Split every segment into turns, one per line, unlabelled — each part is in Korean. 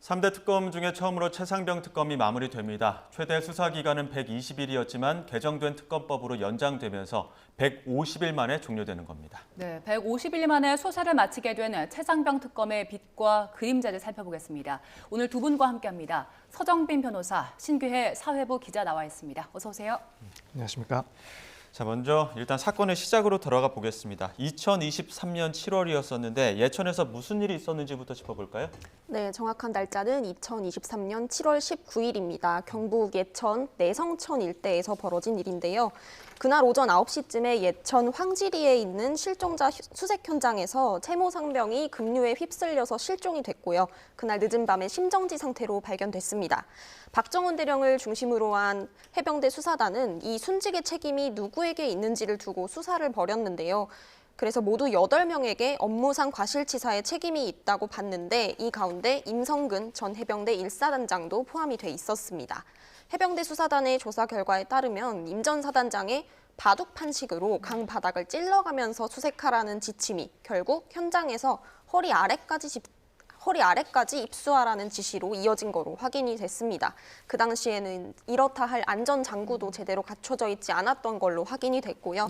3대 특검 중에 처음으로 최상병 특검이 마무리됩니다. 최대 수사 기간은 120일이었지만 개정된 특검법으로 연장되면서 150일 만에 종료되는 겁니다.
네, 150일 만에 수사를 마치게 된 최상병 특검의 빛과 그림자를 살펴보겠습니다. 오늘 두 분과 함께합니다. 서정빈 변호사, 신규혜 사회부 기자 나와 있습니다. 어서 오세요.
안녕하십니까.
자, 먼저 일단 사건의 시작으로 들어가 보겠습니다. 2023년 7월이었었는데 예천에서 무슨 일이 있었는지부터 짚어볼까요?
네, 정확한 날짜는 2023년 7월 19일입니다. 경북 예천 내성천 일대에서 벌어진 일인데요. 그날 오전 9시쯤에 예천 황지리에 있는 실종자 수색 현장에서 채모 상병이 급류에 휩쓸려서 실종이 됐고요. 그날 늦은 밤에 심정지 상태로 발견됐습니다. 박정훈 대령을 중심으로 한 해병대 수사단은 이 순직의 책임이 누구에게 있는지를 두고 수사를 벌였는데요. 그래서 모두 8명에게 업무상 과실치사의 책임이 있다고 봤는데 이 가운데 임성근 전 해병대 1사단장도 포함이 돼 있었습니다. 해병대 수사단의 조사 결과에 따르면 임 전 사단장의 바둑 판식으로 강 바닥을 찔러가면서 수색하라는 지침이 결국 현장에서 허리 아래까지 입수하라는 지시로 이어진 거로 확인이 됐습니다. 그 당시에는 이렇다 할 안전장구도 제대로 갖춰져 있지 않았던 걸로 확인이 됐고요.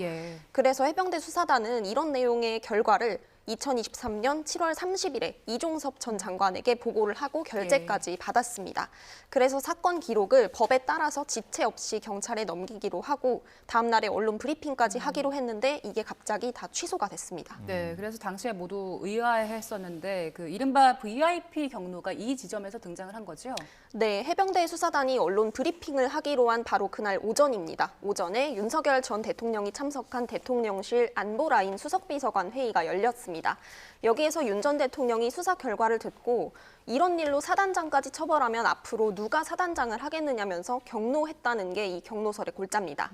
그래서 해병대 수사단은 이런 내용의 결과를 2023년 7월 30일에 이종섭 전 장관에게 보고를 하고 결재까지 받았습니다. 그래서 사건 기록을 법에 따라서 지체 없이 경찰에 넘기기로 하고 다음 날에 언론 브리핑까지 하기로 했는데 이게 갑자기 다 취소가 됐습니다.
네, 그래서 당시에 모두 의아해했었는데 그 이른바 VIP 경로가 이 지점에서 등장을 한 거죠?
네, 해병대 수사단이 언론 브리핑을 하기로 한 바로 그날 오전입니다. 오전에 윤석열 전 대통령이 참석한 대통령실 안보라인 수석비서관 회의가 열렸습니다. 여기에서 윤 전 대통령이 수사 결과를 듣고 이런 일로 사단장까지 처벌하면 앞으로 누가 사단장을 하겠느냐면서 경로했다는 게 이 경로설의 골자입니다.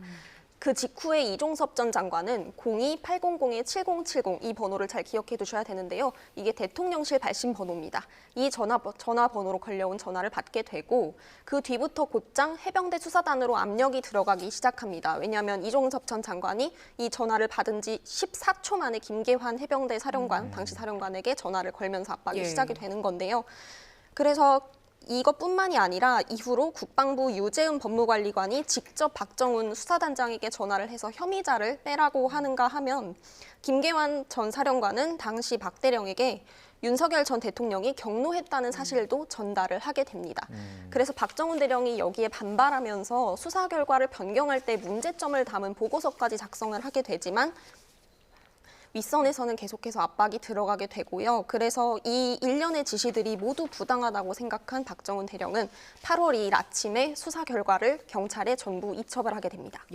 그 직후에 이종섭 전 장관은 02-800-7070 이 번호를 잘 기억해 두셔야 되는데요. 이게 대통령실 발신 번호입니다. 이 전화번호로 걸려온 전화를 받게 되고 그 뒤부터 곧장 해병대 수사단으로 압력이 들어가기 시작합니다. 왜냐하면 이종섭 전 장관이 이 전화를 받은 지 14초 만에 김계환 해병대 사령관, 당시 사령관에게 전화를 걸면서 압박이 시작이 되는 건데요. 그래서 이것뿐만이 아니라 이후로 국방부 유재은 법무관리관이 직접 박정훈 수사단장에게 전화를 해서 혐의자를 빼라고 하는가 하면 김계환 전 사령관은 당시 박 대령에게 윤석열 전 대통령이 경로했다는 사실도 전달을 하게 됩니다. 그래서 박정훈 대령이 여기에 반발하면서 수사 결과를 변경할 때 문제점을 담은 보고서까지 작성을 하게 되지만 윗선에서는 계속해서 압박이 들어가게 되고요. 그래서 이 일련의 지시들이 모두 부당하다고 생각한 박정훈 대령은 8월 2일 아침에 수사 결과를 경찰에 전부 이첩을 하게 됩니다.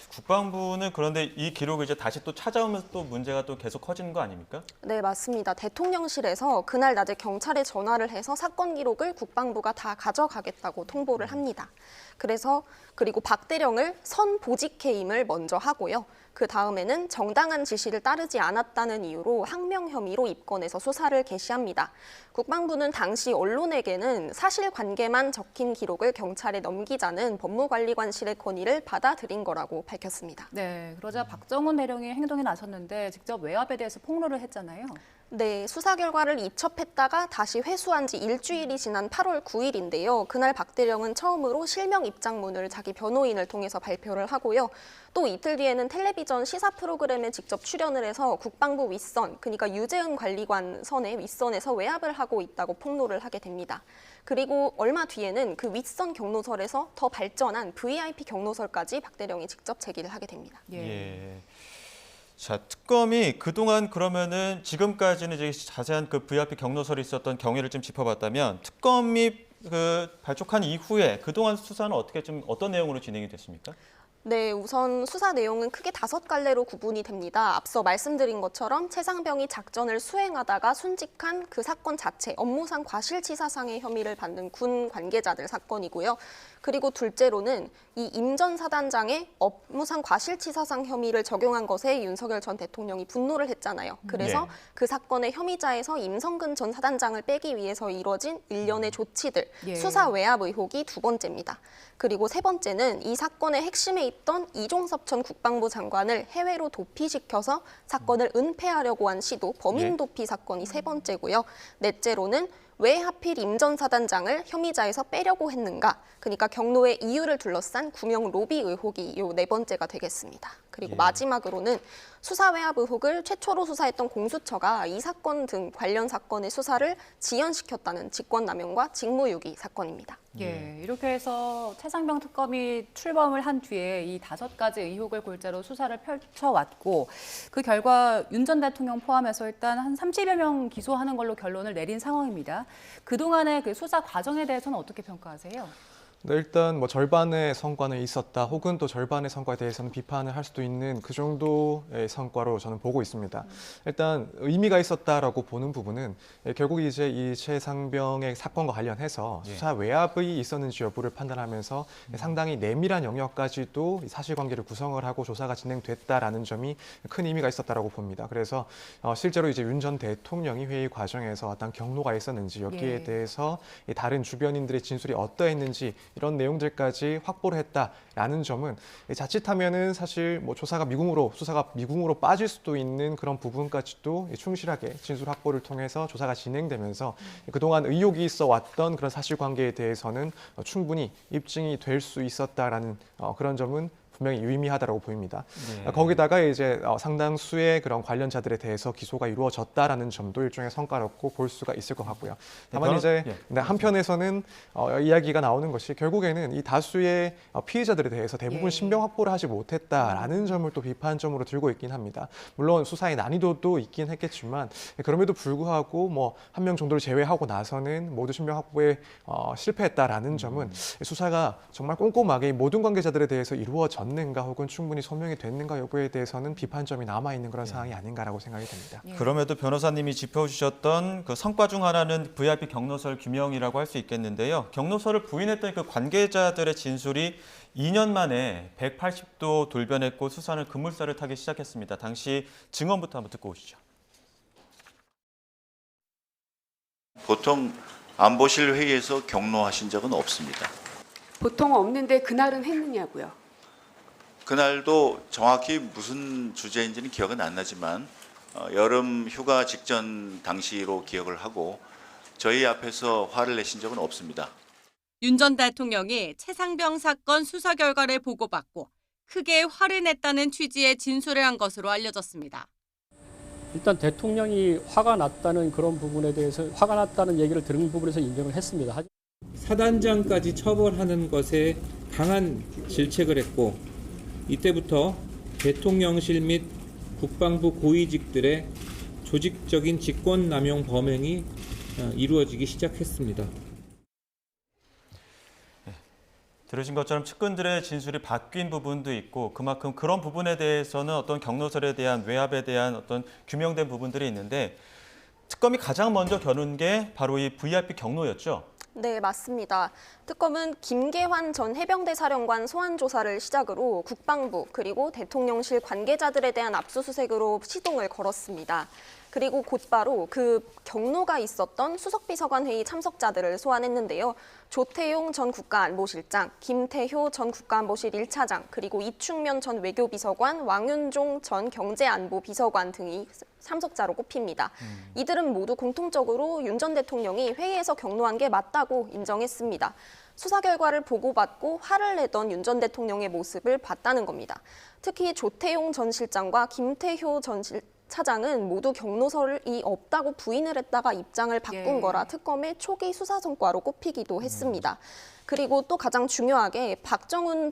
국방부는 그런데 이 기록을 이제 다시 또 찾아오면서 또 문제가 또 계속 커지는 거 아닙니까?
네, 맞습니다. 대통령실에서 그날 낮에 경찰에 전화를 해서 사건 기록을 국방부가 다 가져가겠다고 통보를 합니다. 그리고 박 대령을 선보직해임을 먼저 하고요. 그 다음에는 정당한 지시를 따르지 않았다는 이유로 항명 혐의로 입건해서 수사를 개시합니다. 국방부는 당시 언론에게는 사실관계만 적힌 기록을 경찰에 넘기자는 법무관리관실의 건의를 받아들인 거라고 밝혔습니다.
네, 그러자 박정훈 대령이 행동에 나섰는데 직접 외압에 대해서 폭로를 했잖아요.
네, 수사 결과를 이첩했다가 다시 회수한 지 일주일이 지난 8월 9일인데요. 그날 박 대령은 처음으로 실명 입장문을 자기 변호인을 통해서 발표를 하고요. 또 이틀 뒤에는 텔레비전 시사 프로그램에 직접 출연을 해서 국방부 윗선, 그러니까 유재은 관리관 선의 윗선에서 외압을 하고 있다고 폭로를 하게 됩니다. 그리고 얼마 뒤에는 그 윗선 경로설에서 더 발전한 VIP 경로설까지 박 대령이 직접 제기를 하게 됩니다.
자, 특검이 그동안 그러면은 지금까지는 이제 자세한 그 VIP 경로설이 있었던 경위를 좀 짚어봤다면 특검이 발족한 이후에 그동안 수사는 어떤 내용으로 진행이 됐습니까?
네, 우선 수사 내용은 크게 5갈래로 구분이 됩니다. 앞서 말씀드린 것처럼 최상병이 작전을 수행하다가 순직한 그 사건 자체, 업무상 과실치사상의 혐의를 받는 군 관계자들 사건이고요. 그리고 둘째로는 이 임 전 사단장의 업무상 과실치사상 혐의를 적용한 것에 윤석열 전 대통령이 분노를 했잖아요. 그래서 그 사건의 혐의자에서 임성근 전 사단장을 빼기 위해서 이뤄진 일련의 조치들, 수사 외압 의혹이 두 번째입니다. 그리고 세 번째는 이 사건의 핵심에 있던 이종섭 전 국방부 장관을 해외로 도피시켜서 사건을 은폐하려고 한 시도, 범인 도피 사건이 세 번째고요. 넷째로는 왜 하필 임 전 사단장을 혐의자에서 빼려고 했는가? 그러니까 경로의 이유를 둘러싼 구명 로비 의혹이 요 네 번째가 되겠습니다. 그리고 마지막으로는 수사 외압 의혹을 최초로 수사했던 공수처가 이 사건 등 관련 사건의 수사를 지연시켰다는 직권남용과 직무유기 사건입니다.
예, 이렇게 해서 최상병 특검이 출범을 한 뒤에 이 5가지 의혹을 골자로 수사를 펼쳐왔고 그 결과 윤 전 대통령 포함해서 일단 한 30여 명 기소하는 걸로 결론을 내린 상황입니다. 그동안의 그 수사 과정에 대해서는 어떻게 평가하세요?
네, 일단 뭐 절반의 성과는 있었다 혹은 또 절반의 성과에 대해서는 비판을 할 수도 있는 그 정도의 성과로 저는 보고 있습니다. 일단 의미가 있었다라고 보는 부분은 결국 이제 이 최상병의 사건과 관련해서 수사 외압이 있었는지 여부를 판단하면서 상당히 내밀한 영역까지도 사실관계를 구성을 하고 조사가 진행됐다라는 점이 큰 의미가 있었다라고 봅니다. 그래서 실제로 이제 윤 전 대통령이 회의 과정에서 어떤 경로가 있었는지 여기에 대해서 다른 주변인들의 진술이 어떠했는지 이런 내용들까지 확보를 했다라는 점은 자칫하면은 사실 뭐 수사가 미궁으로 빠질 수도 있는 그런 부분까지도 충실하게 진술 확보를 통해서 조사가 진행되면서 그동안 의혹이 있어 왔던 그런 사실관계에 대해서는 충분히 입증이 될 수 있었다라는 그런 점은 분명히 유의미하다고 보입니다. 거기다가 이제 상당수의 그런 관련자들에 대해서 기소가 이루어졌다라는 점도 일종의 성과라고 볼 수가 있을 것 같고요. 다만 이제 한편에서는 이야기가 나오는 것이 결국에는 이 다수의 피해자들에 대해서 대부분 신병 확보를 하지 못했다라는 점을 또 비판점으로 들고 있긴 합니다. 물론 수사의 난이도도 있긴 했겠지만 그럼에도 불구하고 뭐 한 명 정도를 제외하고 나서는 모두 신병 확보에 실패했다라는 점은 수사가 정말 꼼꼼하게 이 모든 관계자들에 대해서 이루어졌는가 혹은 충분히 소명이 됐는가 여부에 대해서는 비판점이 남아있는 그런 상황이 아닌가라고 생각이 됩니다.
그럼에도 변호사님이 짚어주셨던 그 성과 중 하나는 VIP 경로설 규명이라고 할 수 있겠는데요. 경로설을 부인했던 그 관계자들의 진술이 2년 만에 180도 돌변했고 수사는 급물살을 타기 시작했습니다. 당시 증언부터 한번 듣고 오시죠.
보통 안보실 회의에서 경로하신 적은 없습니다.
보통 없는데 그날은 했느냐고요.
그날도 정확히 무슨 주제인지는 기억은 안 나지만 여름 휴가 직전 당시로 기억을 하고 저희 앞에서 화를 내신 적은 없습니다.
윤 전 대통령이 최상병 사건 수사 결과를 보고받고 크게 화를 냈다는 취지의 진술을 한 것으로 알려졌습니다.
일단 대통령이 화가 났다는 그런 부분에 대해서 화가 났다는 얘기를 들은 부분에서 인정을 했습니다.
사단장까지 처벌하는 것에 강한 질책을 했고 이때부터 대통령실 및 국방부 고위직들의 조직적인 직권남용 범행이 이루어지기 시작했습니다.
들으신 것처럼 측근들의 진술이 바뀐 부분도 있고 그만큼 그런 부분에 대해서는 어떤 경로설에 대한 외압에 대한 어떤 규명된 부분들이 있는데 특검이 가장 먼저 겨눈 게 바로 이 VIP 경로였죠.
네, 맞습니다. 특검은 김계환 전 해병대 사령관 소환 조사를 시작으로 국방부 그리고 대통령실 관계자들에 대한 압수수색으로 시동을 걸었습니다. 그리고 곧바로 그 경로가 있었던 수석비서관 회의 참석자들을 소환했는데요. 조태용 전 국가안보실장, 김태효 전 국가안보실 1차장, 그리고 이충면 전 외교비서관, 왕윤종 전 경제안보비서관 등이 참석자로 꼽힙니다. 이들은 모두 공통적으로 윤 전 대통령이 회의에서 경로한 게 맞다고 인정했습니다. 수사 결과를 보고받고 화를 내던 윤 전 대통령의 모습을 봤다는 겁니다. 특히 조태용 전 실장과 김태효 전 차장은 모두 경로설이 없다고 부인을 했다가 입장을 바꾼 거라 특검의 초기 수사 성과로 꼽히기도 했습니다. 그리고 또 가장 중요하게 박정훈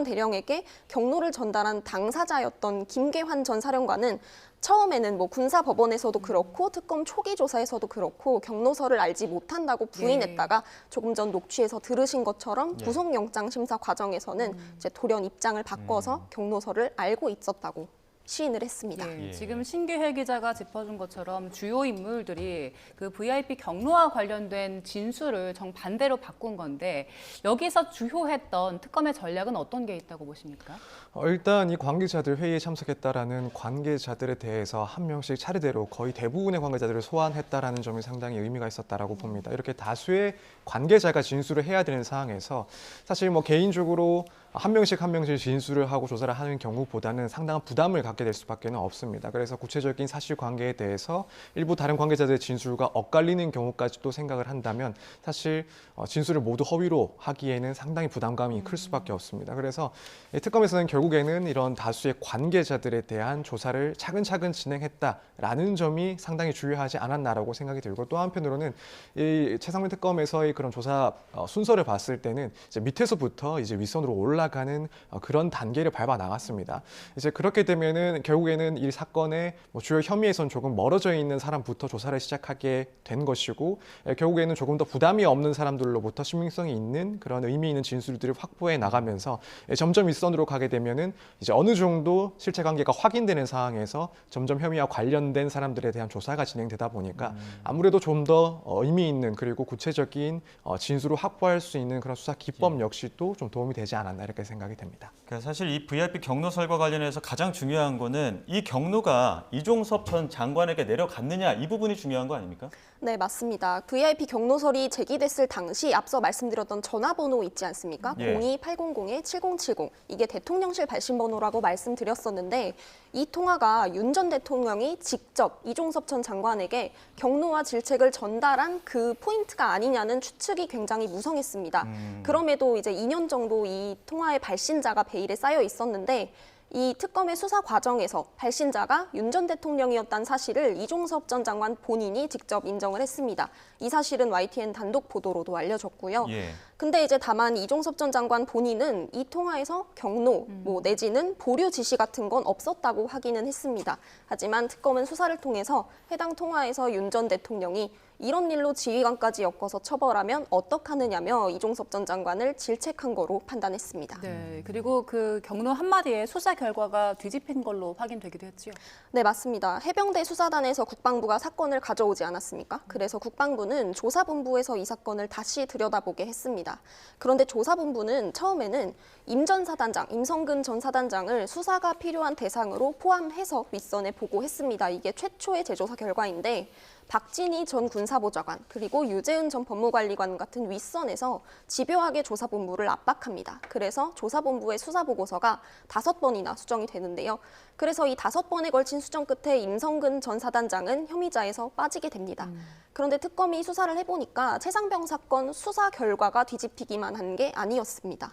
대령에게 경로를 전달한 당사자였던 김계환 전 사령관은 처음에는 뭐 군사법원에서도 그렇고 특검 초기 조사에서도 그렇고 경로설을 알지 못한다고 부인했다가 조금 전 녹취에서 들으신 것처럼 구속영장 심사 과정에서는 이제 돌연 입장을 바꿔서 경로설을 알고 있었다고 시인을 했습니다.
지금 신규혜 기자가 짚어준 것처럼 주요 인물들이 그 VIP 경로와 관련된 진술을 정반대로 바꾼 건데 여기서 주효했던 특검의 전략은 어떤 게 있다고 보십니까?
일단 이 관계자들 회의에 참석했다라는 관계자들에 대해서 한 명씩 차례대로 거의 대부분의 관계자들을 소환했다라는 점이 상당히 의미가 있었다라고 봅니다. 이렇게 다수의 관계자가 진술을 해야 되는 상황에서 사실 뭐 개인적으로 한 명씩 진술을 하고 조사를 하는 경우보다는 상당한 부담을 갖고 받게 될 수밖에 없습니다. 그래서 구체적인 사실관계에 대해서 일부 다른 관계자들의 진술과 엇갈리는 경우까지도 생각을 한다면 사실 진술을 모두 허위로 하기에는 상당히 부담감이 클 수밖에 없습니다. 그래서 이 특검에서는 결국에는 이런 다수의 관계자들에 대한 조사를 차근차근 진행했다라는 점이 상당히 중요하지 않았나라고 생각이 들고, 또 한편으로는 이 최상병 특검에서의 그런 조사 순서를 봤을 때는 이제 밑에서부터 이제 윗선으로 올라가는 그런 단계를 밟아 나갔습니다. 이제 그렇게 되면은 결국에는 이 사건의 주요 혐의에선 조금 멀어져 있는 사람부터 조사를 시작하게 된 것이고, 결국에는 조금 더 부담이 없는 사람들로부터 신빙성이 있는 그런 의미 있는 진술들을 확보해 나가면서 점점 윗선으로 가게 되면은 이제 어느 정도 실체관계가 확인되는 상황에서 점점 혐의와 관련된 사람들에 대한 조사가 진행되다 보니까 아무래도 좀 더 의미 있는 그리고 구체적인 진술을 확보할 수 있는 그런 수사 기법 역시도 좀 도움이 되지 않았나 이렇게 생각이 됩니다.
그러니까 사실 이 VIP 경로설과 관련해서 가장 중요한 거는 이 경로가 이종섭 전 장관에게 내려갔느냐, 이 부분이 중요한 거 아닙니까?
네, 맞습니다. VIP 경로설이 제기됐을 당시 앞서 말씀드렸던 전화번호 있지 않습니까?
예.
02800-7070. 이게 대통령실 발신번호라고 말씀드렸었는데, 이 통화가 윤 전 대통령이 직접 이종섭 전 장관에게 경로와 질책을 전달한 그 포인트가 아니냐는 추측이 굉장히 무성했습니다. 그럼에도 이제 2년 정도 이 통화의 발신자가 베일에 쌓여 있었는데, 이 특검의 수사 과정에서 발신자가 윤 전 대통령이었다는 사실을 이종섭 전 장관 본인이 직접 인정을 했습니다. 이 사실은 YTN 단독 보도로도 알려졌고요.
예.
근데 이제 다만 이종섭 전 장관 본인은 이 통화에서 경로, 내지는 보류 지시 같은 건 없었다고 하기는 했습니다. 하지만 특검은 수사를 통해서 해당 통화에서 윤 전 대통령이 이런 일로 지휘관까지 엮어서 처벌하면 어떡하느냐며 이종섭 전 장관을 질책한 거로 판단했습니다.
네, 그리고 그 경로 한마디에 수사 결과가 뒤집힌 걸로 확인되기도 했지요.
네, 맞습니다. 해병대 수사단에서 국방부가 사건을 가져오지 않았습니까? 그래서 국방부는 조사본부에서 이 사건을 다시 들여다보게 했습니다. 그런데 조사본부는 처음에는 임 전 사단장, 임성근 전 사단장을 수사가 필요한 대상으로 포함해서 윗선에 보고했습니다. 이게 최초의 재조사 결과인데, 박진희 전 군사보좌관 그리고 유재은 전 법무관리관 같은 윗선에서 집요하게 조사본부를 압박합니다. 그래서 조사본부의 수사보고서가 5번이나 수정이 되는데요. 그래서 이 5번에 걸친 수정 끝에 임성근 전 사단장은 혐의자에서 빠지게 됩니다. 그런데 특검이 수사를 해보니까 최상병 사건 수사 결과가 뒤집히기만 한 게 아니었습니다.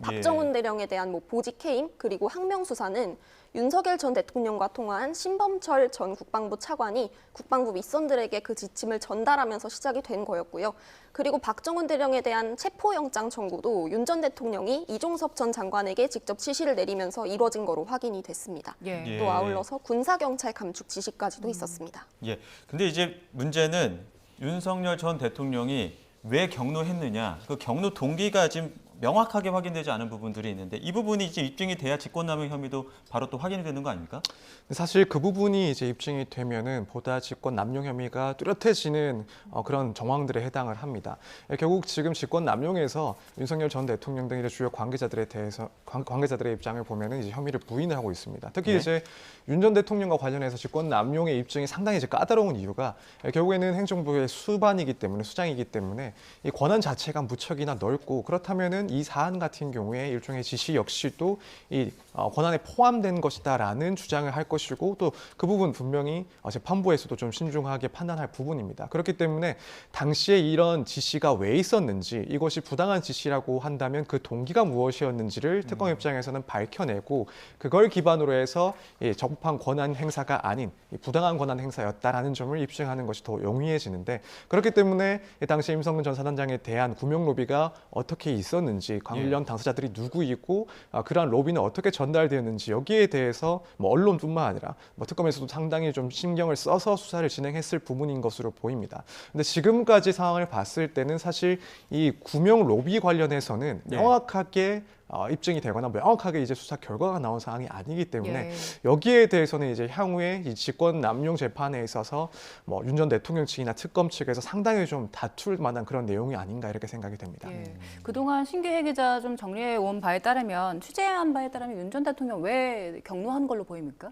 박정훈 대령에 대한 보직 해임 그리고 항명 수사는 윤석열 전 대통령과 통화한 신범철 전 국방부 차관이 국방부 윗선들에게 그 지침을 전달하면서 시작이 된 거였고요. 그리고 박정훈 대령에 대한 체포영장 청구도 윤 전 대통령이 이종섭 전 장관에게 직접 지시를 내리면서 이뤄진 거로 확인이 됐습니다.
예.
또 아울러서 군사경찰 감축 지시까지도 있었습니다.
예. 근데 이제 문제는 윤석열 전 대통령이 왜 경로했느냐, 그 경로 동기가 지금 명확하게 확인되지 않은 부분들이 있는데, 이 부분이 이제 입증이 돼야 직권남용 혐의도 바로 또 확인이 되는 거 아닙니까?
사실 그 부분이 이제 입증이 되면은 보다 직권 남용 혐의가 뚜렷해지는 그런 정황들에 해당을 합니다. 결국 지금 직권 남용에서 윤석열 전 대통령 등 주요 관계자들에 대해서 관계자들의 입장을 보면은 이제 혐의를 부인을 하고 있습니다. 특히
네.
이제 윤 전 대통령과 관련해서 직권 남용의 입증이 상당히 이제 까다로운 이유가 결국에는 행정부의 수반이기 때문에 수장이기 때문에 이 권한 자체가 무척이나 넓고, 그렇다면은 이 사안 같은 경우에 일종의 지시 역시도 이 권한에 포함된 것이다라는 주장을 할 것이고, 또 그 부분 분명히 재판부에서도 좀 신중하게 판단할 부분입니다. 그렇기 때문에 당시에 이런 지시가 왜 있었는지, 이것이 부당한 지시라고 한다면 그 동기가 무엇이었는지를 특검 입장에서는 밝혀내고, 그걸 기반으로 해서 적법한 권한 행사가 아닌 부당한 권한 행사였다라는 점을 입증하는 것이 더 용이해지는데, 그렇기 때문에 당시 임성근 전 사단장에 대한 구명 로비가 어떻게 있었는지, 관련 당사자들이 누구이고 그러한 로비는 어떻게 전달되었는지, 여기에 대해서 언론뿐만 아니라 특검에서도 상당히 좀 신경을 써서 수사를 진행했을 부분인 것으로 보입니다. 근데 지금까지 상황을 봤을 때는 사실 이 구명 로비 관련해서는 명확하게 입증이 되거나 명확하게 이제 수사 결과가 나온 상황이 아니기 때문에 여기에 대해서는 이제 향후에 이 직권 남용 재판에 있어서 윤 전 대통령 측이나 특검 측에서 상당히 좀 다툴 만한 그런 내용이 아닌가 이렇게 생각이 됩니다.
그동안 신규혜 기자 좀 정리해 온 바에 따르면, 취재한 바에 따르면 윤 전 대통령 왜 경로한 걸로 보입니까?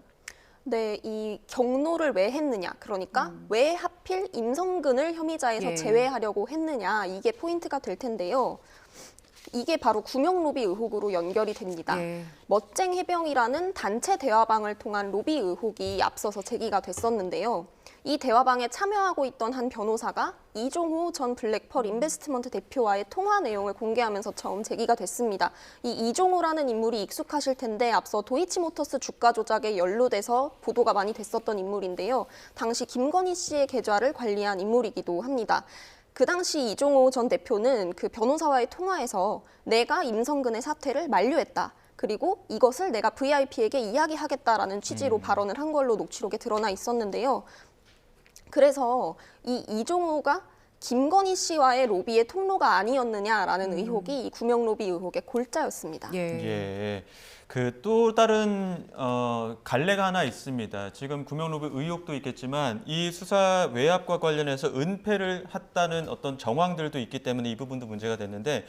네, 이 경로를 왜 했느냐, 그러니까 왜 하필 임성근을 혐의자에서 제외하려고 했느냐, 이게 포인트가 될 텐데요. 이게 바로 구명로비 의혹으로 연결이 됩니다.
예.
멋쟁 해병이라는 단체 대화방을 통한 로비 의혹이 앞서서 제기가 됐었는데요. 이 대화방에 참여하고 있던 한 변호사가 이종호 전 블랙펄 인베스트먼트 대표와의 통화 내용을 공개하면서 처음 제기가 됐습니다. 이 이종호라는 인물이 익숙하실 텐데 앞서 도이치모터스 주가 조작에 연루돼서 보도가 많이 됐었던 인물인데요. 당시 김건희 씨의 계좌를 관리한 인물이기도 합니다. 그 당시 이종호 전 대표는 그 변호사와의 통화에서 내가 임성근의 사퇴를 만류했다. 그리고 이것을 내가 VIP에게 이야기하겠다라는 취지로 발언을 한 걸로 녹취록에 드러나 있었는데요. 그래서 이 이종호가 김건희 씨와의 로비의 통로가 아니었느냐라는 의혹이 이 구명로비 의혹의 골자였습니다.
예. 그 또 다른 갈래가 하나 있습니다. 지금 구명로비 의혹도 있겠지만 이 수사 외압과 관련해서 은폐를 했다는 어떤 정황들도 있기 때문에 이 부분도 문제가 됐는데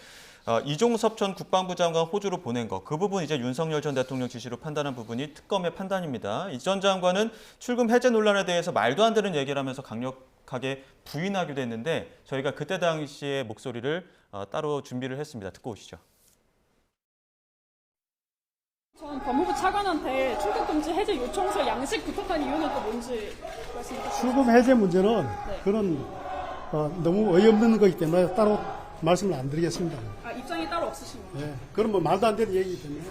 이종섭 전 국방부 장관 호주로 보낸 거, 그 부분 이제 윤석열 전 대통령 지시로 판단한 부분이 특검의 판단입니다. 이 전 장관은 출금 해제 논란에 대해서 말도 안 되는 얘기를 하면서 강력하게 부인하기도 했는데 저희가 그때 당시의 목소리를 따로 준비를 했습니다. 듣고 오시죠.
전 법무부 차관한테 출국금지 해제 요청서 양식 부탁한 이유는 또 뭔지 말씀해 주시죠.
출금 해제 문제는 그런 너무 어이없는 거기 때문에 따로 말씀을 안 드리겠습니다.
아, 입장이 따로 없으신 거예요?
네, 그건 뭐 말도 안 되는 얘기이기 때문에.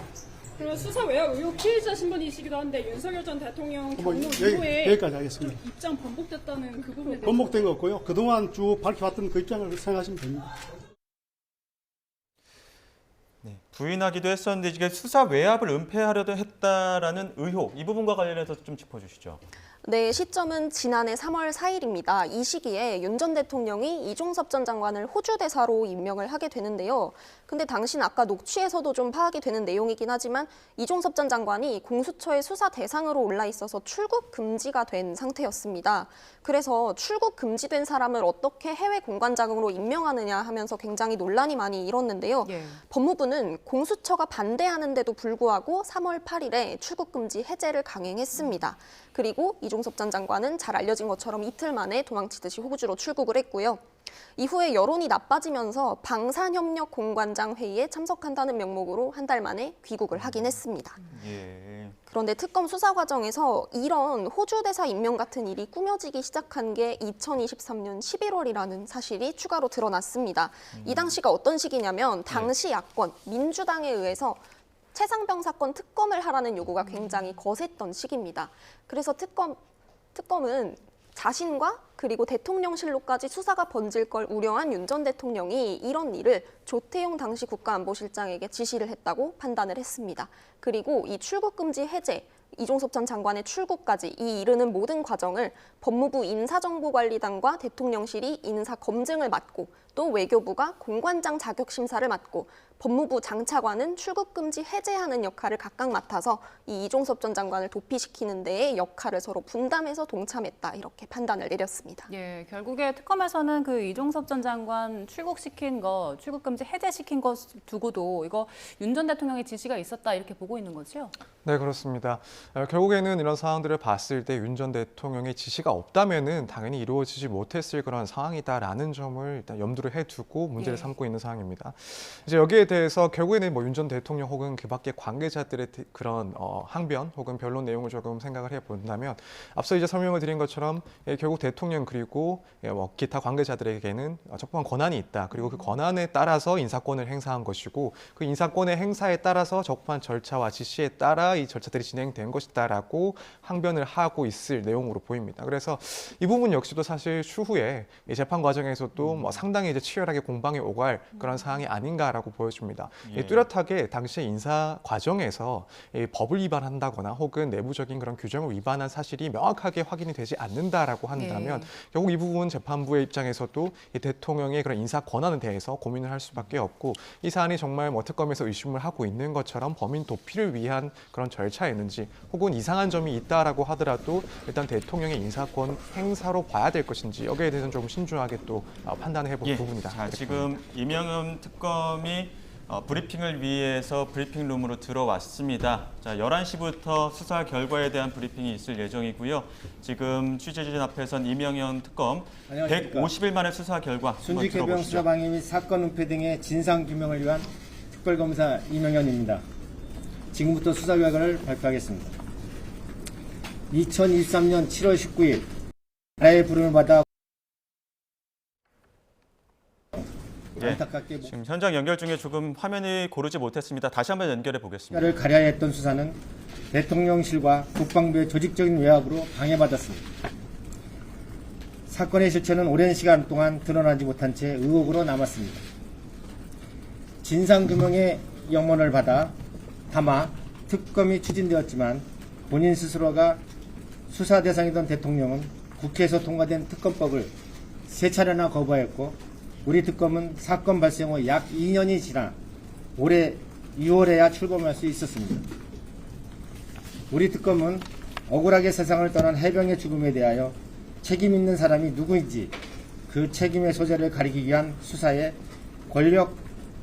그러면 수사 외압 의혹 피의자신 분이시기도 한데 윤석열 전 대통령 경로 이후에
여기까지 하겠습니다.
입장 번복됐다는 그 부분에 대해서
번복된 거 없고요. 그동안 쭉 밝혀왔던 그 입장을 생각하시면 됩니다.
네, 부인하기도 했었는데 이게 수사 외압을 은폐하려도 했다라는 의혹, 이 부분과 관련해서 좀 짚어주시죠.
네, 시점은 지난해 3월 4일입니다. 이 시기에 윤 전 대통령이 이종섭 전 장관을 호주 대사로 임명을 하게 되는데요. 근데 당시는 아까 녹취에서도 좀 파악이 되는 내용이긴 하지만 이종섭 전 장관이 공수처의 수사 대상으로 올라 있어서 출국 금지가 된 상태였습니다. 그래서 출국 금지된 사람을 어떻게 해외 공관장으로 임명하느냐 하면서 굉장히 논란이 많이 일었는데요. 법무부는 공수처가 반대하는데도 불구하고 3월 8일에 출국 금지 해제를 강행했습니다. 그리고 이종섭 전 장관은 잘 알려진 것처럼 이틀 만에 도망치듯이 호주로 출국을 했고요. 이후에 여론이 나빠지면서 방산협력 공관장 회의에 참석한다는 명목으로 한 달 만에 귀국을 하긴 했습니다. 그런데 특검 수사 과정에서 이런 호주 대사 임명 같은 일이 꾸며지기 시작한 게 2023년 11월이라는 사실이 추가로 드러났습니다. 이 당시가 어떤 시기냐면 당시 야권 민주당에 의해서 최상병 사건 특검을 하라는 요구가 굉장히 거셌던 시기입니다. 그래서 특검은 자신과 그리고 대통령실로까지 수사가 번질 걸 우려한 윤 전 대통령이 이런 일을 조태용 당시 국가안보실장에게 지시를 했다고 판단을 했습니다. 그리고 이 출국금지 해제, 이종섭 전 장관의 출국까지 이 이르는 모든 과정을 법무부 인사정보관리단과 대통령실이 인사검증을 맡고 또 외교부가 공관장 자격심사를 맡고 법무부 장차관은 출국금지 해제하는 역할을 각각 맡아서 이 이종섭 전 장관을 도피시키는 데에 역할을 서로 분담해서 동참했다 이렇게 판단을 내렸습니다.
예, 결국에 특검에서는 그 이종섭 전 장관 출국시킨 거, 출국금지 해제시킨 거 두고도 이거 윤 전 대통령의 지시가 있었다 이렇게 보고 있는 거죠?
네, 그렇습니다. 결국에는 이런 상황들을 봤을 때 윤 전 대통령의 지시가 없다면은 당연히 이루어지지 못했을 그런 상황이다라는 점을 일단 염두를 해두고 문제를 삼고 있는 상황입니다. 이제 여기에 대해서 결국에는 뭐 윤 전 대통령 혹은 그 밖의 관계자들의 그런 항변 혹은 변론 내용을 조금 생각을 해본다면 앞서 이제 설명을 드린 것처럼 결국 대통령 그리고 뭐 기타 관계자들에게는 적법한 권한이 있다. 그리고 그 권한에 따라서 인사권을 행사한 것이고 그 인사권의 행사에 따라서 적법한 절차와 지시에 따라 이 절차들이 진행된 것이다라고 항변을 하고 있을 내용으로 보입니다. 그래서 이 부분 역시도 사실 추후에 재판 과정에서도 뭐 상당히 이제 치열하게 공방이 오갈 그런 사항이 아닌가라고 보여집니다. 뚜렷하게 당시 인사 과정에서 법을 위반한다거나 혹은 내부적인 그런 규정을 위반한 사실이 명확하게 확인이 되지 않는다라고 한다면 결국 이 부분 재판부의 입장에서도 이 대통령의 그런 인사 권한에 대해서 고민을 할 수밖에 없고 이 사안이 정말 뭐 특검에서 의심을 하고 있는 것처럼 범인 도피를 위한 그런 절차였는지 혹은 이상한 점이 있다라고 하더라도 일단 대통령의 인사권 행사로 봐야 될 것인지 여기에 대해서는 조금 신중하게 또 판단해 볼 부분이다.
자, 지금 이명흠 특검이 브리핑을 위해서 브리핑룸으로 들어왔습니다. 자, 11시부터 수사 결과에 대한 브리핑이 있을 예정이고요. 지금 취재진 앞에선 이명현 특검 150일 만의 수사 결과 한번
순직해병
들어보시죠.
수사 방해 및 사건 은폐 등의 진상 규명을 위한 특별검사 이명현입니다. 지금부터 수사 결과를 발표하겠습니다. 2023년 7월 19일 아래의 부름을 받아 안타깝게
지금 현장 연결 중에 조금 화면이 고르지 못했습니다. 다시 한번 연결해 보겠습니다.
를 가려야 했던 수사는 대통령실과 국방부의 조직적인 외압으로 방해받았습니다. 사건의 실체는 오랜 시간 동안 드러나지 못한 채 의혹으로 남았습니다. 진상규명의 영문을 받아 다마 특검이 추진되었지만 본인 스스로가 수사 대상이던 대통령은 국회에서 통과된 특검법을 3차례나 거부하였고 우리 특검은 사건 발생 후 약 2년이 지나 올해 2월에야 출범할 수 있었습니다. 우리 특검은 억울하게 세상을 떠난 해병의 죽음에 대하여 책임 있는 사람이 누구인지 그 책임의 소재를 가리기 위한 수사에 권력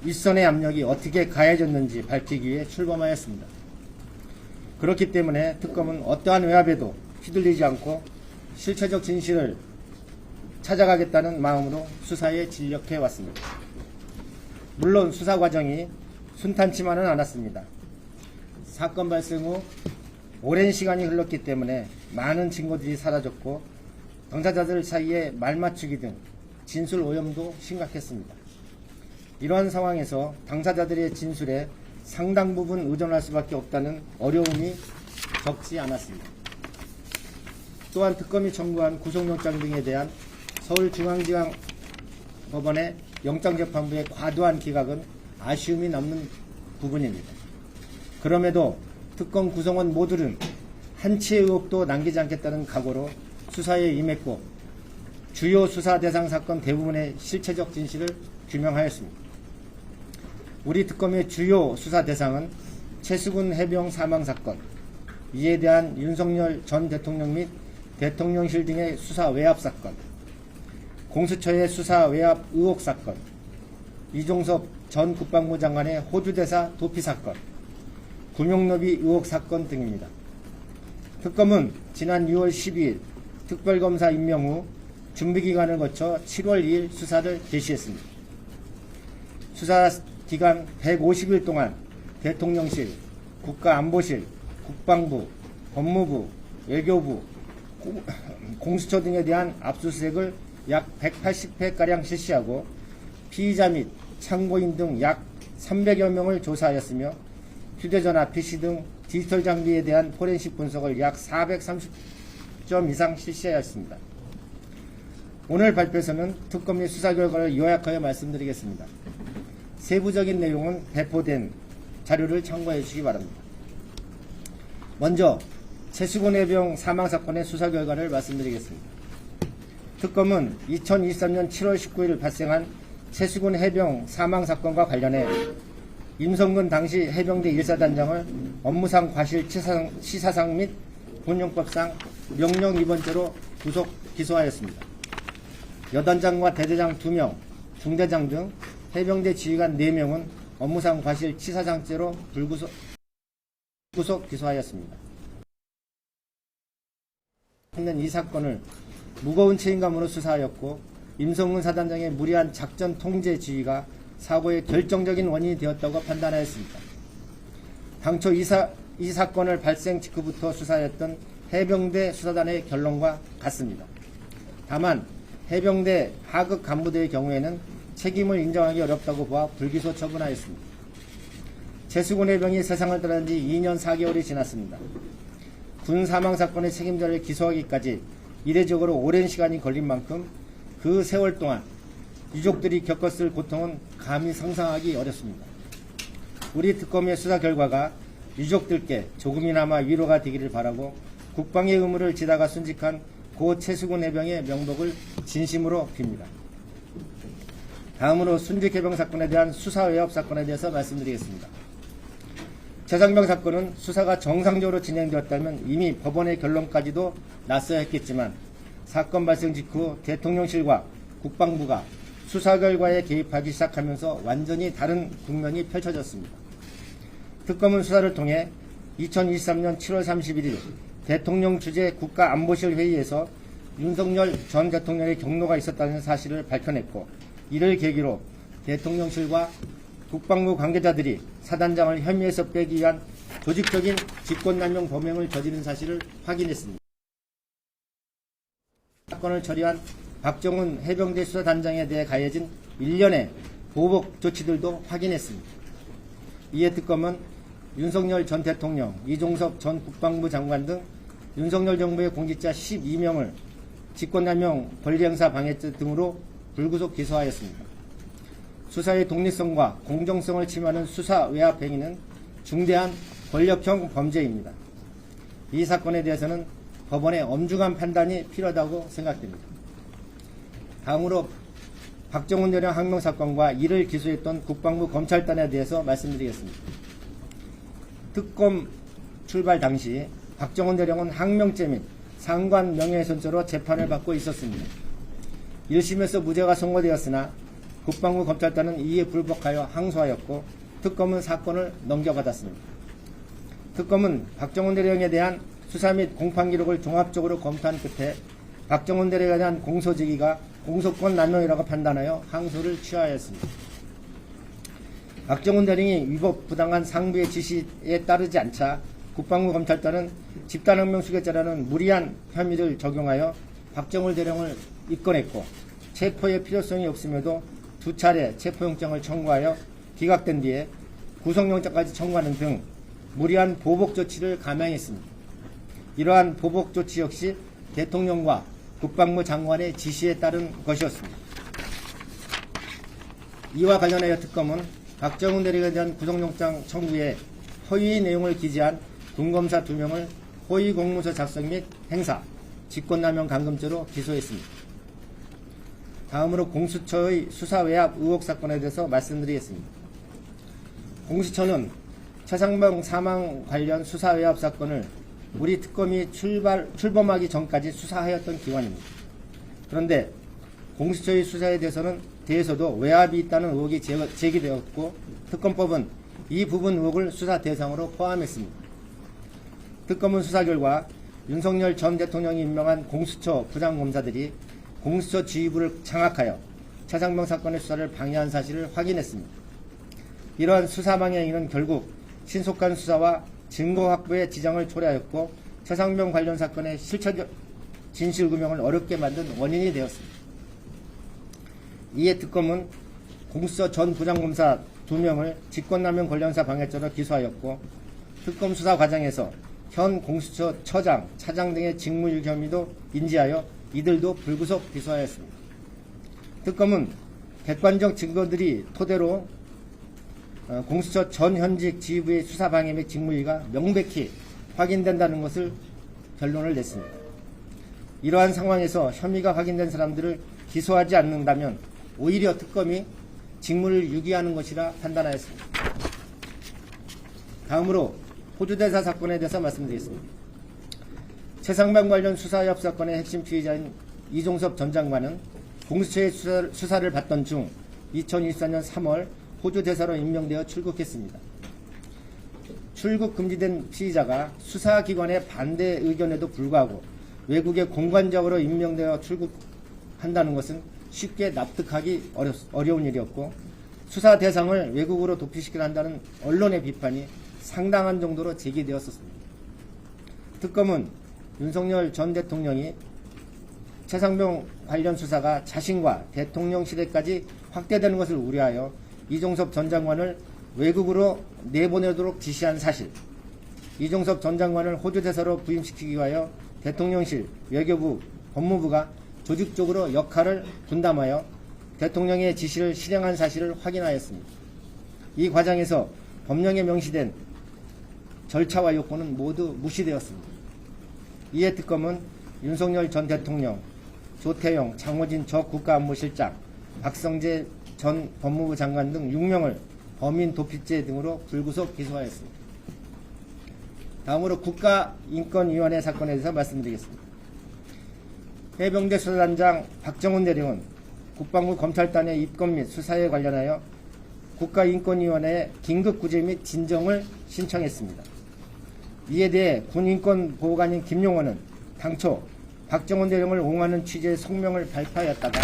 윗선의 압력이 어떻게 가해졌는지 밝히기 위해 출범하였습니다. 그렇기 때문에 특검은 어떠한 외압에도 휘둘리지 않고 실체적 진실을 찾아가겠다는 마음으로 수사에 진력해 왔습니다. 물론 수사 과정이 순탄치만은 않았습니다. 사건 발생 후 오랜 시간이 흘렀기 때문에 많은 증거들이 사라졌고 당사자들 사이에 말맞추기 등 진술 오염도 심각했습니다. 이러한 상황에서 당사자들의 진술에 상당 부분 의존할 수밖에 없다는 어려움이 적지 않았습니다. 또한 특검이 청구한 구속영장 등에 대한 서울중앙지방법원의 영장재판부의 과도한 기각은 아쉬움이 남는 부분입니다. 그럼에도 특검 구성원 모두는 한치의 의혹도 남기지 않겠다는 각오로 수사에 임했고 주요 수사 대상 사건 대부분의 실체적 진실을 규명하였습니다. 우리 특검의 주요 수사 대상은 최수근 해병 사망 사건, 이에 대한 윤석열 전 대통령 및 대통령실 등의 수사 외압 사건, 공수처의 수사 외압 의혹 사건, 이종섭 전 국방부 장관의 호주대사 도피 사건, 금융로비 의혹 사건 등입니다. 특검은 지난 6월 12일 특별검사 임명 후 준비기간을 거쳐 7월 2일 수사를 개시했습니다. 수사 기간 150일 동안 대통령실, 국가안보실, 국방부, 법무부, 외교부, 공수처 등에 대한 압수수색을 약 180회가량 실시하고 피의자 및 참고인 등 약 300여 명을 조사하였으며 휴대전화, PC 등 디지털 장비에 대한 포렌식 분석을 약 430점 이상 실시하였습니다. 오늘 발표에서는 특검의 수사 결과를 요약하여 말씀드리겠습니다. 세부적인 내용은 배포된 자료를 참고해 주시기 바랍니다. 먼저 최수근 해병 사망 사건의 수사 결과를 말씀드리겠습니다. 특검은 2023년 7월 19일 발생한 최수근 해병 사망 사건과 관련해 임성근 당시 해병대 1사단장을 업무상 과실 시사상 및 군용법상 명령 위반죄로 구속 기소하였습니다. 여단장과 대대장 2명, 중대장 등 해병대 지휘관 4명은 업무상 과실 치사상죄로 불구속 기소하였습니다. 이 사건을 무거운 책임감으로 수사하였고 임성근 사단장의 무리한 작전 통제 지휘가 사고의 결정적인 원인이 되었다고 판단하였습니다. 당초 이 사건을 발생 직후부터 수사했던 해병대 수사단의 결론과 같습니다. 다만 해병대 하급 간부들의 경우에는 책임을 인정하기 어렵다고 보아 불기소 처분하였습니다. 최수근 해병이 세상을 떠난 지 2년 4개월이 지났습니다. 군 사망 사건의 책임자를 기소하기까지 이례적으로 오랜 시간이 걸린 만큼 그 세월 동안 유족들이 겪었을 고통은 감히 상상하기 어렵습니다. 우리 특검의 수사 결과가 유족들께 조금이나마 위로가 되기를 바라고 국방의 의무를 지다가 순직한 고 최수근 해병의 명복을 진심으로 빕니다. 다음으로 순직 해병 사건에 대한 수사 외압 사건에 대해서 말씀드리겠습니다. 최상병 사건은 수사가 정상적으로 진행되었다면 이미 법원의 결론까지도 났어야 했겠지만 사건 발생 직후 대통령실과 국방부가 수사 결과에 개입하기 시작하면서 완전히 다른 국면이 펼쳐졌습니다. 특검은 수사를 통해 2023년 7월 31일 대통령 주재 국가안보실 회의에서 윤석열 전 대통령의 경로가 있었다는 사실을 밝혀냈고, 이를 계기로 대통령실과 국방부 관계자들이 사단장을 혐의에서 빼기 위한 조직적인 직권남용 범행을 저지른 사실을 확인했습니다. 사건을 처리한 박정훈 해병대 수사단장에 대해 가해진 일련의 보복 조치들도 확인했습니다. 이에 특검은 윤석열 전 대통령, 이종섭 전 국방부 장관 등 윤석열 정부의 공직자 12명을 직권남용, 권리행사 방해죄 등으로 불구속 기소하였습니다. 수사의 독립성과 공정성을 침해하는 수사 외압 행위는 중대한 권력형 범죄입니다. 이 사건에 대해서는 법원의 엄중한 판단이 필요하다고 생각됩니다. 다음으로 박정훈 대령 항명 사건과 이를 기소했던 국방부 검찰단에 대해서 말씀드리겠습니다. 특검 출발 당시 박정훈 대령은 항명죄 및 상관 명예훼손죄로 재판을 받고 있었습니다. 1심에서 무죄가 선고되었으나 국방부 검찰단은 이에 불복하여 항소하였고, 특검은 사건을 넘겨받았습니다. 특검은 박정훈 대령에 대한 수사 및 공판 기록을 종합적으로 검토한 끝에 박정훈 대령에 대한 공소제기가 공소권 남용이라고 판단하여 항소를 취하였습니다. 박정훈 대령이 위법 부당한 상부의 지시에 따르지 않자 국방부 검찰단은 집단항명 수괴죄라는 무리한 혐의를 적용하여 박정훈 대령을 입건했고, 체포의 필요성이 없음에도 2차례 체포영장을 청구하여 기각된 뒤에 구속영장까지 청구하는 등 무리한 보복 조치를 감행했습니다. 이러한 보복 조치 역시 대통령과 국방부 장관의 지시에 따른 것이었습니다. 이와 관련하여 특검은 박정훈 대령에 대한 구속영장 청구에 허위 내용을 기재한 군검사 2명을 허위 공문서 작성 및 행사, 직권남용 감금죄로 기소했습니다. 다음으로 공수처의 수사 외압 의혹 사건에 대해서 말씀드리겠습니다. 공수처는 최상병 사망 관련 수사 외압 사건을 우리 특검이 출범하기 전까지 수사하였던 기관입니다. 그런데 공수처의 수사에 대해서도 외압이 있다는 의혹이 제기되었고, 특검법은 이 부분 의혹을 수사 대상으로 포함했습니다. 특검은 수사 결과 윤석열 전 대통령이 임명한 공수처 부장검사들이 공수처 지휘부를 장악하여 최상병 사건의 수사를 방해한 사실을 확인했습니다. 이러한 수사 방해행위는 결국 신속한 수사와 증거 확보에 지장을 초래하였고, 최상병 관련 사건의 실체적 진실규명을 어렵게 만든 원인이 되었습니다. 이에 특검은 공수처 전 부장검사 2명을 직권남용 관련사 방해죄로 기소하였고, 특검 수사 과정에서 현 공수처 처장, 차장 등의 직무유기 혐의도 인지하여 이들도 불구속 기소하였습니다. 특검은 객관적 증거들이 토대로 공수처 전 현직 지휘부의 수사 방해 및 직무유기가 명백히 확인된다는 것을 결론을 냈습니다. 이러한 상황에서 혐의가 확인된 사람들을 기소하지 않는다면 오히려 특검이 직무를 유기하는 것이라 판단하였습니다. 다음으로 호주대사 사건에 대해서 말씀드리겠습니다. 최상병 관련 수사협 사건의 핵심 피의자인 이종섭 전 장관은 공수처의 수사를 받던 중 2024년 3월 호주대사로 임명되어 출국했습니다. 출국 금지된 피의자가 수사기관의 반대 의견에도 불구하고 외국에 공관적으로 임명되어 출국한다는 것은 쉽게 납득하기 어려운 일이었고, 수사 대상을 외국으로 도피시켜야 한다는 언론의 비판이 상당한 정도로 제기되었습니다. 특검은 윤석열 전 대통령이 최상병 관련 수사가 자신과 대통령실에까지 확대되는 것을 우려하여 이종섭 전 장관을 외국으로 내보내도록 지시한 사실, 이종섭 전 장관을 호주대사로 부임시키기 위하여 대통령실, 외교부, 법무부가 조직적으로 역할을 분담하여 대통령의 지시를 실행한 사실을 확인하였습니다. 이 과정에서 법령에 명시된 절차와 요건은 모두 무시되었습니다. 이에 특검은 윤석열 전 대통령, 조태용, 장호진 전 국가안보실장, 박성재 전 법무부 장관 등 6명을 범인 도피죄 등으로 불구속 기소하였습니다. 다음으로 국가인권위원회 사건에 대해서 말씀드리겠습니다. 해병대 수사단장 박정훈 대령은 국방부 검찰단의 입건 및 수사에 관련하여 국가인권위원회에 긴급구제 및 진정을 신청했습니다. 이에 대해 군인권보호관인 김용호는 당초 박정원 대령을 옹호하는 취지의 성명을 발표하였다가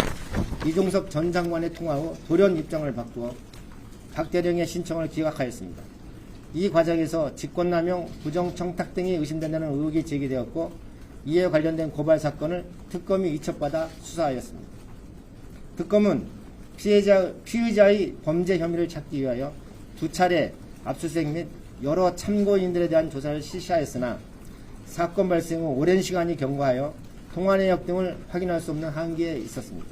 이종섭 전 장관의 통화 후 돌연 입장을 바꾸어 박 대령의 신청을 기각하였습니다. 이 과정에서 직권남용, 부정청탁 등이 의심된다는 의혹이 제기되었고 이에 관련된 고발 사건을 특검이 이첩받아 수사하였습니다. 특검은 피의자의 범죄 혐의를 찾기 위하여 2차례 압수수색 및 여러 참고인들에 대한 조사를 실시하였으나 사건 발생 후 오랜 시간이 경과하여 통화 내역 등을 확인할 수 없는 한계에 있었습니다.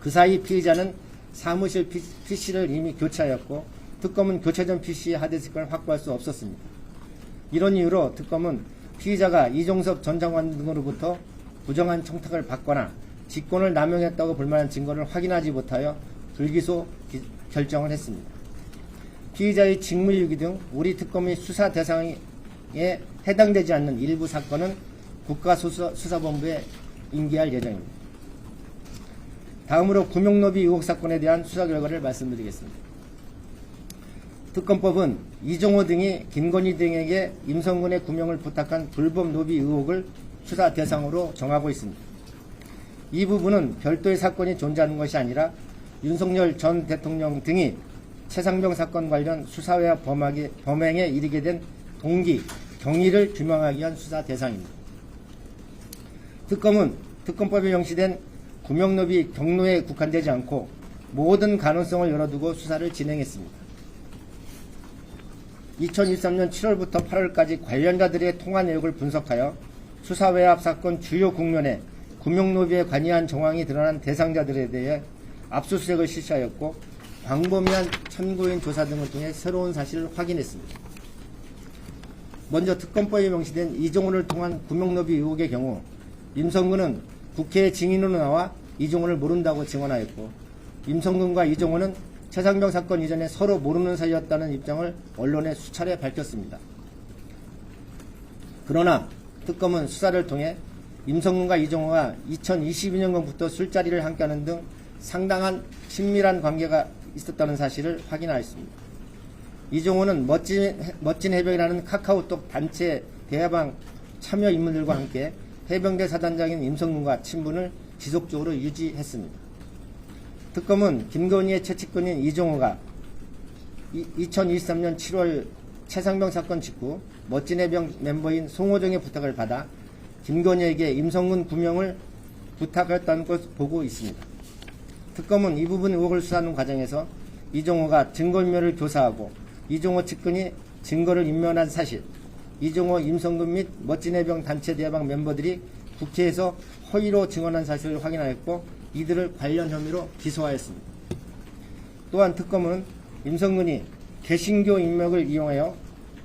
그 사이 피의자는 사무실 PC를 이미 교체하였고 특검은 교체된 PC 하드디스크를 확보할 수 없었습니다. 이런 이유로 특검은 피의자가 이종섭 전 장관 등으로부터 부정한 청탁을 받거나 직권을 남용했다고 볼 만한 증거를 확인하지 못하여 불기소 결정을 했습니다. 피의자의 직무유기 등 우리 특검의 수사 대상에 해당되지 않는 일부 사건은 국가수사본부에 인계할 예정입니다. 다음으로 구명로비 의혹 사건에 대한 수사 결과를 말씀드리겠습니다. 특검법은 이종호 등이 김건희 등에게 임성근의 구명을 부탁한 불법 노비 의혹을 수사 대상으로 정하고 있습니다. 이 부분은 별도의 사건이 존재하는 것이 아니라 윤석열 전 대통령 등이 최상병 사건 관련 수사와 범행에 이르게 된 동기, 경위를 규명하기 위한 수사 대상입니다. 특검은 특검법에 명시된 구명로비 경로에 국한되지 않고 모든 가능성을 열어두고 수사를 진행했습니다. 2023년 7월부터 8월까지 관련자들의 통화 내역을 분석하여 수사 외압 사건 주요 국면에 구명로비에 관여한 정황이 드러난 대상자들에 대해 압수수색을 실시하였고 광범위한 참고인 조사 등을 통해 새로운 사실을 확인했습니다. 먼저 특검법에 명시된 이종호를 통한 구명로비 의혹의 경우 임성근은 국회 증인으로 나와 이종호를 모른다고 증언하였고 임성근과 이종호는 최상병 사건 이전에 서로 모르는 사이였다는 입장을 언론에 수차례 밝혔습니다. 그러나 특검은 수사를 통해 임성근과 이종호가 2022년경부터 술자리를 함께하는 등 상당한 친밀한 관계가 있었다는 사실을 확인하였습니다. 이종호는 멋진 해병이라는 카카오톡 단체 대해방 참여 인물들과 함께 해병대 사단장인 임성근과 친분을 지속적으로 유지했습니다. 특검은 김건희의 최측근인 이종호가 2023년 7월 최상병 사건 직후 멋진 해병 멤버인 송호정의 부탁을 받아 김건희에게 임성근 구명을 부탁했다는 것을 보고 있습니다. 특검은 이 부분 의혹을 수사하는 과정에서 이종호가 증거인멸을 교사하고 이종호 측근이 증거를 인멸한 사실, 이종호, 임성근 및 멋진 해병 단체 대해방 멤버들이 국회에서 허위로 증언한 사실을 확인하였고 이들을 관련 혐의로 기소하였습니다. 또한 특검은 임성근이 개신교 인맥을 이용하여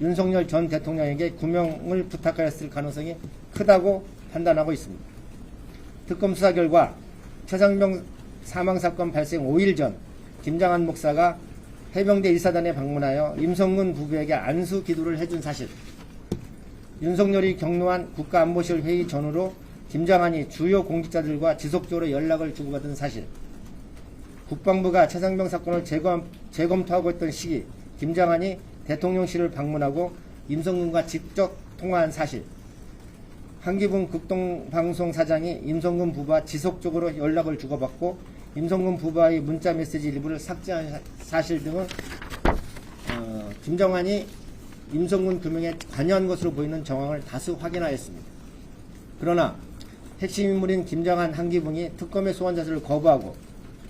윤석열 전 대통령에게 구명을 부탁하였을 가능성이 크다고 판단하고 있습니다. 특검 수사 결과 최상병 사망사건 발생 5일 전 김장한 목사가 해병대 1사단에 방문하여 임성근 부부에게 안수 기도를 해준 사실, 윤석열이 격노한 국가안보실 회의 전후로 김장한이 주요 공직자들과 지속적으로 연락을 주고받은 사실, 국방부가 최상병 사건을 재검토하고 있던 시기 김장한이 대통령실을 방문하고 임성근과 직접 통화한 사실, 한기붕 극동방송 사장이 임성근 부부와 지속적으로 연락을 주고받고 임성근 부부와의 문자 메시지 일부를 삭제한 사실 등은 김정한이 임성근 규명에 관여한 것으로 보이는 정황을 다수 확인하였습니다. 그러나 핵심 인물인 김정한, 한기붕이 특검의 소환 자세를 거부하고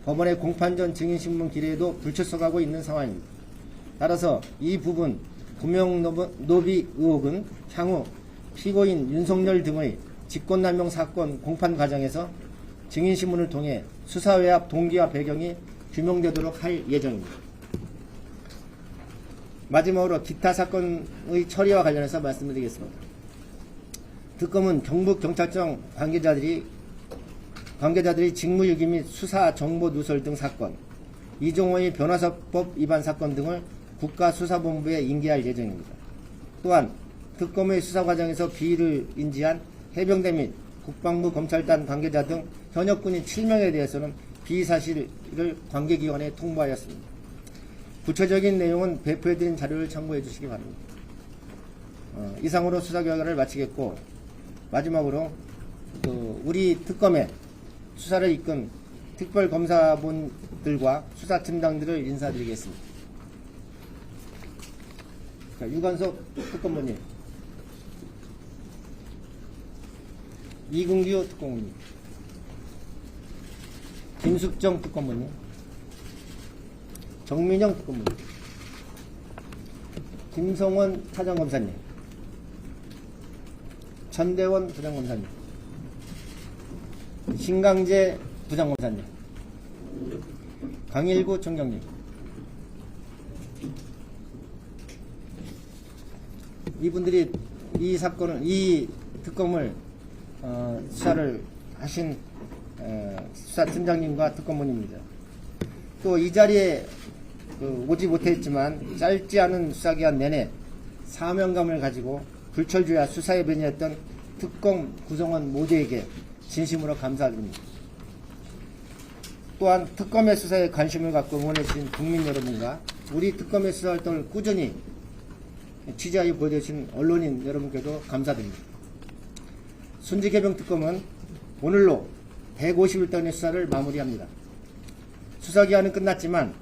법원의 공판 전 증인신문 기뢰에도 불출석하고 있는 상황입니다. 따라서 이 부분 구명노비 의혹은 향후 피고인 윤석열 등의 직권남용 사건 공판 과정에서 증인신문을 통해 수사외압 동기와 배경이 규명되도록 할 예정입니다. 마지막으로 기타 사건의 처리와 관련해서 말씀드리겠습니다. 특검은 경북경찰청 관계자들이 직무유기 및 수사 정보 누설 등 사건, 이종호의 변호사법 위반 사건 등을 국가수사본부에 인계할 예정입니다. 또한 특검의 수사 과정에서 비위를 인지한 해병대 및 국방부 검찰단 관계자 등 현역 군인 7명에 대해서는 비사실을 관계기관에 통보하였습니다. 구체적인 내용은 배포해드린 자료를 참고해 주시기 바랍니다. 이상으로 수사 결과를 마치겠고, 마지막으로 우리 특검의 수사를 이끈 특별검사분들과 수사팀장들을 인사드리겠습니다. 자, 유관석 특검무님, 이근규 특검무님, 김숙정 특검무님, 정민영 특검무님, 김성원 차장검사님, 전대원 부장검사님, 신강재 부장검사님, 강일구 청장님, 이분들이 이 특검을 수사를 하신 수사팀장님과 특검원입니다. 또 이 자리에 오지 못했지만 짧지 않은 수사기간 내내 사명감을 가지고 불철주야 수사에 변이했던 특검 구성원 모두에게 진심으로 감사드립니다. 또한 특검의 수사에 관심을 갖고 응원해주신 국민 여러분과 우리 특검의 수사 활동을 꾸준히 취재하여 보여주신 언론인 여러분께도 감사드립니다. 순직해병 특검은 오늘로 150일단의 수사를 마무리합니다. 수사기한은 끝났지만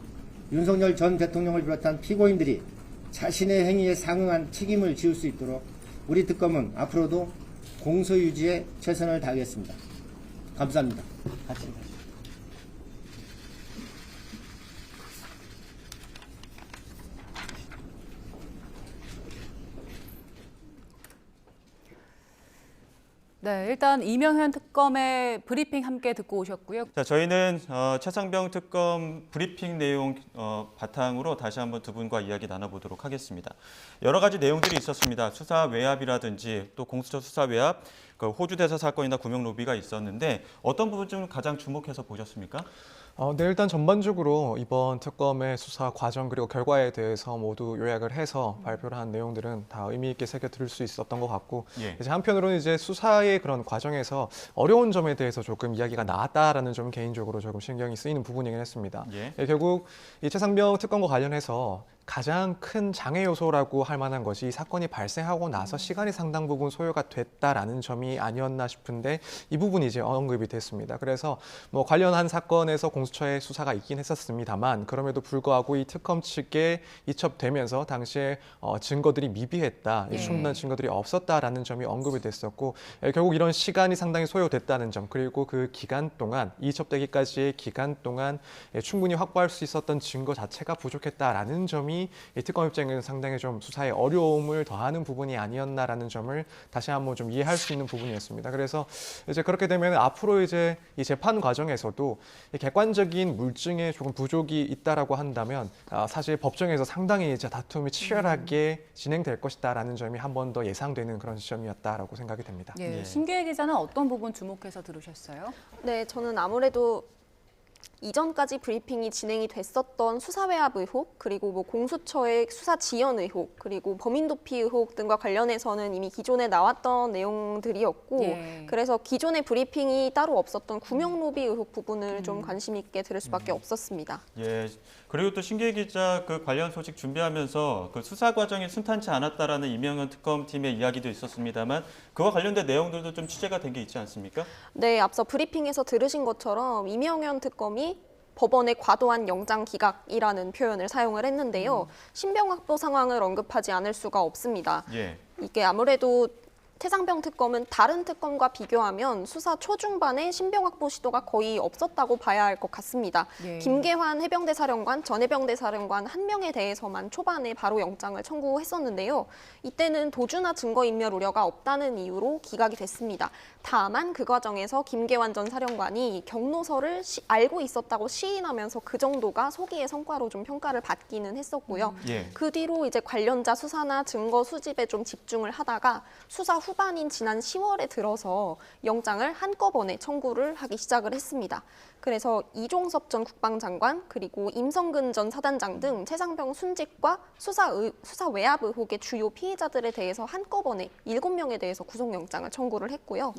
윤석열 전 대통령을 비롯한 피고인들이 자신의 행위에 상응한 책임을 지을 수 있도록 우리 특검은 앞으로도 공소유지에 최선을 다하겠습니다. 감사합니다.
네, 일단 이명현 특검의 브리핑 함께 듣고 오셨고요.
자, 저희는 최상병 특검 브리핑 내용 바탕으로 다시 한번 두 분과 이야기 나눠보도록 하겠습니다. 여러 가지 내용들이 있었습니다. 수사 외압이라든지 또 공수처 수사 외압, 그 호주 대사 사건이나 구명 로비가 있었는데 어떤 부분 좀 가장 주목해서 보셨습니까?
네, 일단 전반적으로 이번 특검의 수사 과정 그리고 결과에 대해서 모두 요약을 해서 발표를 한 내용들은 다 의미 있게 새겨들을 수 있었던 것 같고, 이제 한편으로는 이제 수사의 그런 과정에서 어려운 점에 대해서 조금 이야기가 나왔다라는 점 개인적으로 조금 신경이 쓰이는 부분이긴 했습니다. 결국 이 최상병 특검과 관련해서 가장 큰 장애 요소라고 할 만한 것이 사건이 발생하고 나서 시간이 상당 부분 소요가 됐다라는 점이 아니었나 싶은데 이 부분이 이제 언급이 됐습니다. 그래서 뭐 관련한 사건에서 공수처의 수사가 있긴 했었습니다만 그럼에도 불구하고 이 특검 측에 이첩되면서 당시에 증거들이 미비했다, 충분한 증거들이 없었다라는 점이 언급이 됐었고 결국 이런 시간이 상당히 소요됐다는 점 그리고 그 기간 동안 이첩되기까지의 기간 동안 충분히 확보할 수 있었던 증거 자체가 부족했다라는 점이 이 특검 입장에는 상당히 좀 수사에 어려움을 더하는 부분이 아니었나라는 점을 다시 한번 좀 이해할 수 있는 부분이었습니다. 그래서 이제 그렇게 되면 앞으로 이제 이 재판 과정에서도 이 객관적인 물증에 조금 부족이 있다라고 한다면 사실 법정에서 상당히 이제 다툼이 치열하게 진행될 것이다라는 점이 한 번 더 예상되는 그런 시점이었다라고 생각이 됩니다.
신기혜 기자는 어떤 부분 주목해서 들으셨어요?
네, 저는 아무래도 이전까지 브리핑이 진행이 됐었던 수사외압 의혹, 그리고 뭐 공수처의 수사 지연 의혹, 그리고 범인 도피 의혹 등과 관련해서는 이미 기존에 나왔던 내용들이었고, 그래서 기존의 브리핑이 따로 없었던 구명 로비 의혹 부분을 좀 관심 있게 들을 수밖에 없었습니다.
그리고 또 신기혜 기자 그 관련 소식 준비하면서 그 수사 과정이 순탄치 않았다라는 이명현 특검팀의 이야기도 있었습니다만 그와 관련된 내용들도 좀 취재가 된 게 있지 않습니까?
네, 앞서 브리핑에서 들으신 것처럼 이명현 특검이 법원의 과도한 영장 기각이라는 표현을 사용을 했는데요. 신병 확보 상황을 언급하지 않을 수가 없습니다. 이게 아무래도 최상병 특검은 다른 특검과 비교하면 수사 초중반에 신병 확보 시도가 거의 없었다고 봐야 할 것 같습니다. 김계환 해병대 사령관, 전 해병대 사령관 한 명에 대해서만 초반에 바로 영장을 청구했었는데요. 이때는 도주나 증거인멸 우려가 없다는 이유로 기각이 됐습니다. 다만 그 과정에서 김계환 전 사령관이 경로서를 알고 있었다고 시인하면서 그 정도가 소기의 성과로 좀 평가를 받기는 했었고요. 그 뒤로 이제 관련자 수사나 증거 수집에 좀 집중을 하다가 수사 후반인 지난 10월에 들어서 영장을 한꺼번에 청구를 하기 시작을 했습니다. 그래서 이종섭 전 국방장관 그리고 임성근 전 사단장 등 최상병 순직과 수사 외압 의혹의 주요 피의자들에 대해서 한꺼번에 7명에 대해서 구속영장을 청구를 했고요.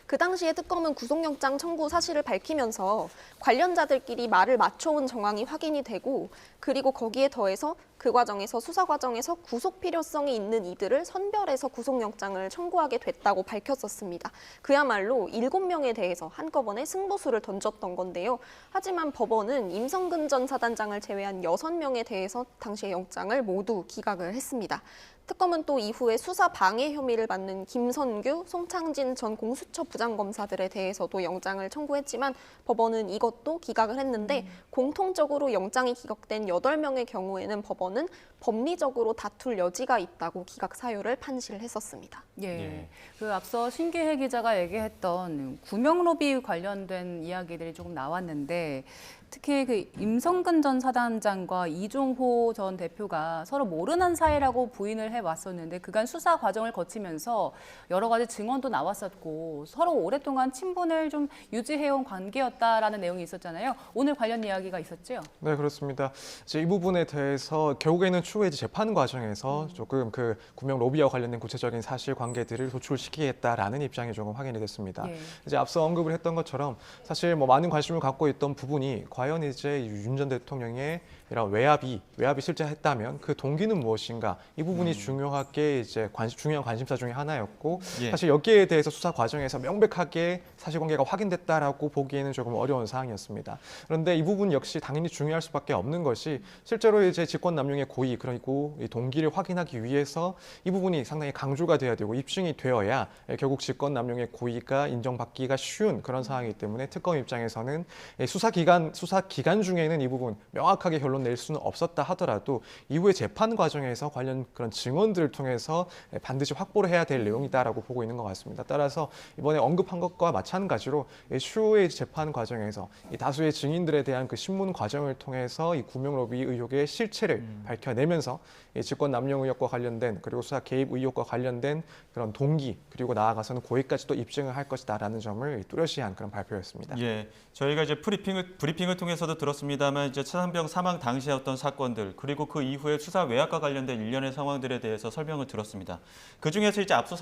그 당시에 특검은 구속영장 청구 사실을 밝히면서 관련자들끼리 말을 맞춰온 정황이 확인이 되고 그리고 거기에 더해서 그 과정에서 수사 과정에서 구속 필요성이 있는 이들을 선별해서 구속영장을 청구하게 됐다고 밝혔었습니다. 그야말로 7명에 대해서 한꺼번에 승부수를 던졌던 건데요. 하지만 법원은 임성근 전 사단장을 제외한 6명에 대해서 당시의 영장을 모두 기각을 했습니다. 특검은 또 이후에 수사 방해 혐의를 받는 김선규, 송창진 전 공수처 부장검사들에 대해서도 영장을 청구했지만 법원은 이것도 기각을 했는데 공통적으로 영장이 기각된 8명의 경우에는 법원은 법리적으로 다툴 여지가 있다고 기각 사유를 판시를 했었습니다.
예. 그 앞서 신기혜 기자가 얘기했던 구명 로비 관련된 이야기들이 조금 나왔는데 특히 그 임성근 전 사단장과 이종호 전 대표가 서로 모르는 사이라고 부인을 해왔었는데 그간 수사 과정을 거치면서 여러 가지 증언도 나왔었고 서로 오랫동안 친분을 좀 유지해온 관계였다라는 내용이 있었잖아요. 오늘 관련 이야기가 있었죠?
네, 그렇습니다. 이제 이 부분에 대해서 결국에는 추후에 이제 재판 과정에서 조금 그 구명 로비와 관련된 구체적인 사실관계들을 도출시키겠다라는 입장이 조금 확인이 됐습니다.
예.
이제 앞서 언급을 했던 것처럼 사실 뭐 많은 관심을 갖고 있던 부분이 과연 이제 윤 전 대통령의 이런 외압이 실제 했다면 그 동기는 무엇인가 이 부분이 중요하게 이제 중요한 관심사 중에 하나였고
예.
사실 여기에 대해서 수사 과정에서 명백하게 사실관계가 확인됐다라고 보기에는 조금 어려운 사항이었습니다. 그런데 이 부분 역시 당연히 중요할 수밖에 없는 것이 실제로 이제 직권남용의 고의 그리고 이 동기를 확인하기 위해서 이 부분이 상당히 강조가 돼야 되고 입증이 되어야 결국 직권남용의 고의가 인정받기가 쉬운 그런 상황이기 때문에 특검 입장에서는 수사 기간 중에는 이 부분 명확하게 결론 낼 수는 없었다 하더라도 이후에 재판 과정에서 관련 그런 증언들을 통해서 반드시 확보를 해야 될 내용이다라고 보고 있는 것 같습니다. 따라서 이번에 언급한 것과 마찬가지로 추후의 재판 과정에서 이 다수의 증인들에 대한 그 신문 과정을 통해서 이 구명 로비 의혹의 실체를 밝혀내면서 이 직권 남용 의혹과 관련된 그리고 수사 개입 의혹과 관련된 그런 동기 그리고 나아가서는 고의까지도 입증을 할 것이다라는 점을 뚜렷이한 그런 발표였습니다.
예, 저희가 이제 브리핑을 통해서도 들었습니다만 이제 최상병 사망 당시의 어떤 사건들 그리고 그 이후에 수사 외압과 관련된 일련의 상황들에 대해서 설명을 들었습니다. 그 중에서 이제 앞서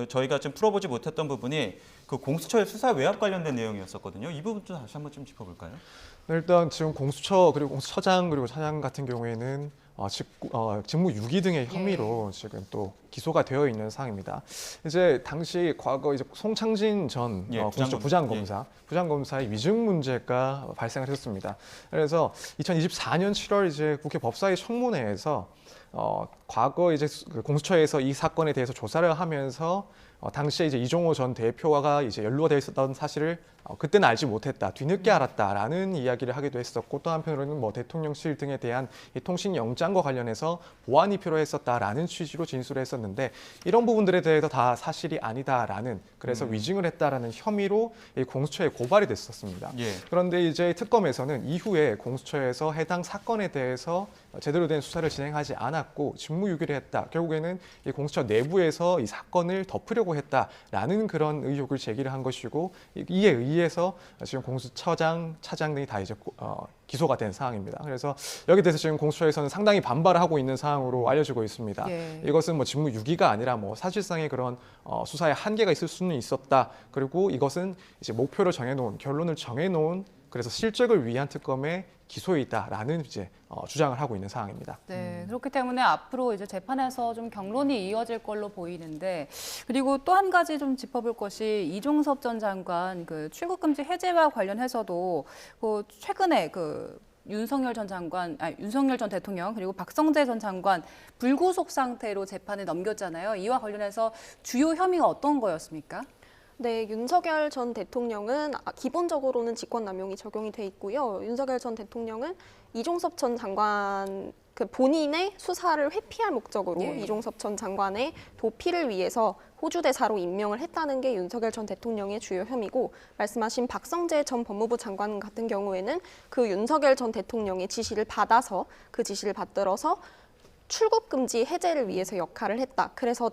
저희가 좀 풀어보지 못했던 부분이 그 공수처의 수사 외압 관련된 내용이었었거든요. 이 부분도 다시 한번 좀 짚어볼까요?
네, 일단 지금 공수처 그리고 공수처장 그리고 차장 같은 경우에는 직무 유기 등의 혐의로 지금 또 기소가 되어 있는 상황입니다. 이제 당시 과거 이제 송창진 전 공수처 부장검사의 위증 문제가 발생을 했었습니다. 그래서 2024년 7월 이제 국회 법사위 청문회에서 과거 이제 공수처에서 이 사건에 대해서 조사를 하면서 당시에 이제 이종호 전 대표가 이제 연루가 되어 있었던 사실을 그때는 알지 못했다, 뒤늦게 알았다라는 이야기를 하기도 했었고 또 한편으로는 뭐 대통령실 등에 대한 이 통신 영장과 관련해서 보완이 필요했었다라는 취지로 진술을 했었는데 이런 부분들에 대해서 다 사실이 아니다라는 그래서 위증을 했다라는 혐의로 이 공수처에 고발이 됐었습니다.
예.
그런데 이제 특검에서는 이후에 공수처에서 해당 사건에 대해서 제대로 된 수사를 진행하지 않았고 직무유기를 했다. 결국에는 이 공수처 내부에서 이 사건을 덮으려고 했다라는 그런 의혹을 제기를 한 것이고 이에 의해서 지금 공수처장, 차장 등이 다 이제 기소가 된 상황입니다. 그래서 여기에 대해서 지금 공수처에서는 상당히 반발을 하고 있는 상황으로 알려지고 있습니다.
예.
이것은 뭐 직무유기가 아니라 뭐 사실상의 그런 수사에 한계가 있을 수는 있었다. 그리고 이것은 이제 목표를 정해놓은 결론을 정해놓은 그래서 실적을 위한 특검의 기소이다라는 이제 주장을 하고 있는 상황입니다.
네, 그렇기 때문에 앞으로 이제 재판에서 좀 경론이 이어질 걸로 보이는데 그리고 또 한 가지 좀 짚어볼 것이 이종섭 전 장관 그 출국 금지 해제와 관련해서도 그 최근에 그 윤석열 전 대통령 그리고 박성재 전 장관 불구속 상태로 재판에 넘겼잖아요. 이와 관련해서 주요 혐의가 어떤 거였습니까?
네, 윤석열 전 대통령은 기본적으로는 직권남용이 적용이 돼 있고요. 윤석열 전 대통령은 이종섭 전 장관 그 본인의 수사를 회피할 목적으로 이종섭 전 장관의 도피를 위해서 호주 대사로 임명을 했다는 게 윤석열 전 대통령의 주요 혐의고 말씀하신 박성재 전 법무부 장관 같은 경우에는 그 윤석열 전 대통령의 지시를 받아서 그 지시를 받들어서 출국 금지 해제를 위해서 역할을 했다. 그래서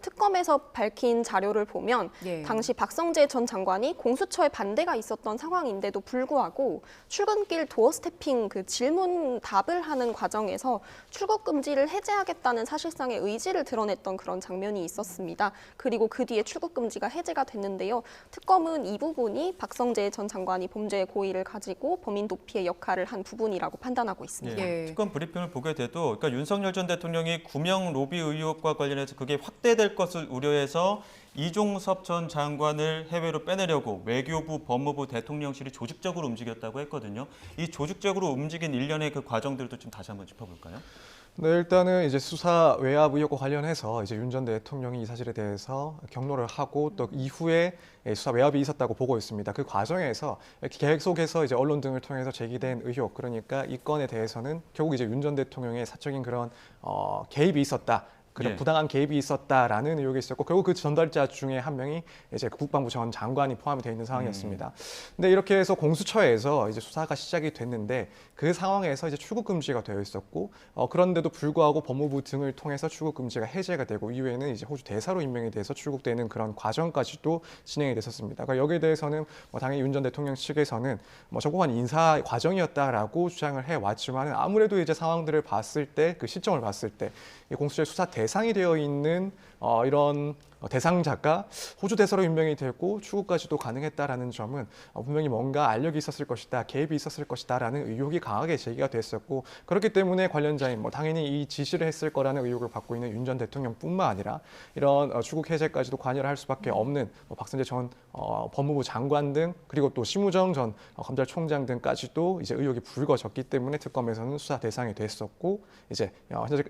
특검에서 밝힌 자료를 보면
예.
당시 박성재 전 장관이 공수처에 반대가 있었던 상황인데도 불구하고 출근길 도어 스태핑 그 질문 답을 하는 과정에서 출국 금지를 해제하겠다는 사실상의 의지를 드러냈던 그런 장면이 있었습니다. 그리고 그 뒤에 출국 금지가 해제가 됐는데요. 특검은 이 부분이 박성재 전 장관이 범죄의 고의를 가지고 범인 도피의 역할을 한 부분이라고 판단하고 있습니다.
예.
특검 브리핑을 보게 돼도 그러니까 윤석열 전 대통령이 구명 로비 의혹과 관련해서 그게 확대될 것을 우려해서 이종섭 전 장관을 해외로 빼내려고 외교부, 법무부, 대통령실이 조직적으로 움직였다고 했거든요. 이 조직적으로 움직인 일련의 그 과정들도 좀 다시 한번 짚어볼까요?
네, 일단은 이제 수사 외압 의혹과 관련해서 이제 윤 전 대통령이 이 사실에 대해서 경로를 하고 또 이후에 수사 외압이 있었다고 보고 있습니다. 그 과정에서 계속해서 이제 언론 등을 통해서 제기된 의혹, 그러니까 이 건에 대해서는 결국 이제 윤 전 대통령의 사적인 그런 개입이 있었다. 그런
예.
부당한 개입이 있었다라는 의혹이 있었고 결국 그 전달자 중에 한 명이 이제 국방부 전 장관이 포함이 되어 있는 상황이었습니다. 근데 이렇게 해서 공수처에서 이제 수사가 시작이 됐는데 그 상황에서 이제 출국 금지가 되어 있었고 그런데도 불구하고 법무부 등을 통해서 출국 금지가 해제가 되고 이후에는 이제 호주 대사로 임명이 돼서 출국되는 그런 과정까지도 진행이 됐었습니다. 그러니까 여기에 대해서는 당연히 윤 전 대통령 측에서는 적법한 인사 과정이었다라고 주장을 해왔지만은 아무래도 이제 상황들을 봤을 때 그 시점을 봤을 때 이 공수처의 수사 대상이 되어 있는 이런 대상자가 호주 대사로 임명이 되고 출국까지도 가능했다라는 점은 분명히 뭔가 알력이 있었을 것이다, 개입이 있었을 것이다라는 의혹이 강하게 제기가 됐었고 그렇기 때문에 관련자인 당연히 이 지시를 했을 거라는 의혹을 받고 있는 윤 전 대통령뿐만 아니라 이런 출국 해제까지도 관여를 할 수밖에 없는 박성재 전 법무부 장관 등 그리고 또 심우정 전 검찰총장 등까지도 이제 의혹이 불거졌기 때문에 특검에서는 수사 대상이 됐었고 이제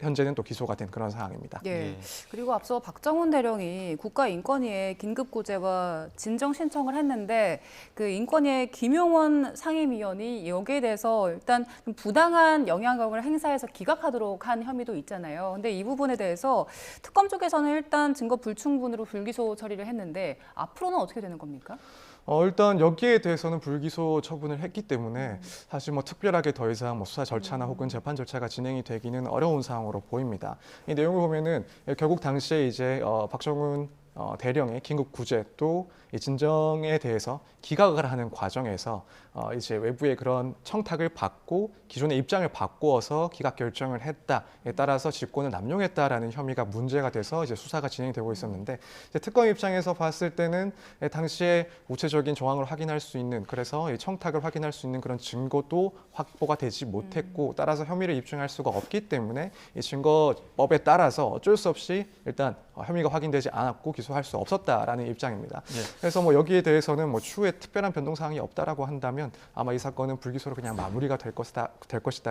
현재는 또 기소가 된 그런 상황입니다.
예. 그리고 앞서 박정훈 대령이 국가인권위에 긴급구제와 진정 신청을 했는데 그 인권위의 김용원 상임위원이 여기에 대해서 일단 좀 부당한 영향력을 행사해서 기각하도록 한 혐의도 있잖아요. 근데 이 부분에 대해서 특검 쪽에서는 일단 증거 불충분으로 불기소 처리를 했는데 앞으로는 어떻게 되는 겁니까? 일단 여기에 대해서는 불기소 처분을 했기 때문에 사실 특별하게 더 이상 수사 절차나 혹은 재판 절차가 진행이 되기는 어려운 상황으로 보입니다. 이 내용을 보면은 결국 당시에 이제 박정훈 대령의 긴급 구제 또 진정에 대해서 기각을 하는 과정에서 이제 외부의 그런 청탁을 받고 기존의 입장을 바꾸어서 기각 결정을 했다에 따라서 직권을 남용했다라는 혐의가 문제가 돼서 이제 수사가 진행되고 있었는데 이제 특검 입장에서 봤을 때는 당시에 구체적인 정황을 확인할 수 있는 그래서 이 청탁을 확인할 수 있는 그런 증거도 확보가 되지 못했고 따라서 혐의를 입증할 수가 없기 때문에 이 증거법에 따라서 어쩔 수 없이 일단 혐의가 확인되지 않았고 기소할 수 없었다라는 입장입니다.
예.
그래서 여기에 대해서는 추후에 특별한 변동 사항이 없다라고 한다면 아마 이 사건은 불기소로 그냥 마무리가 될 것이다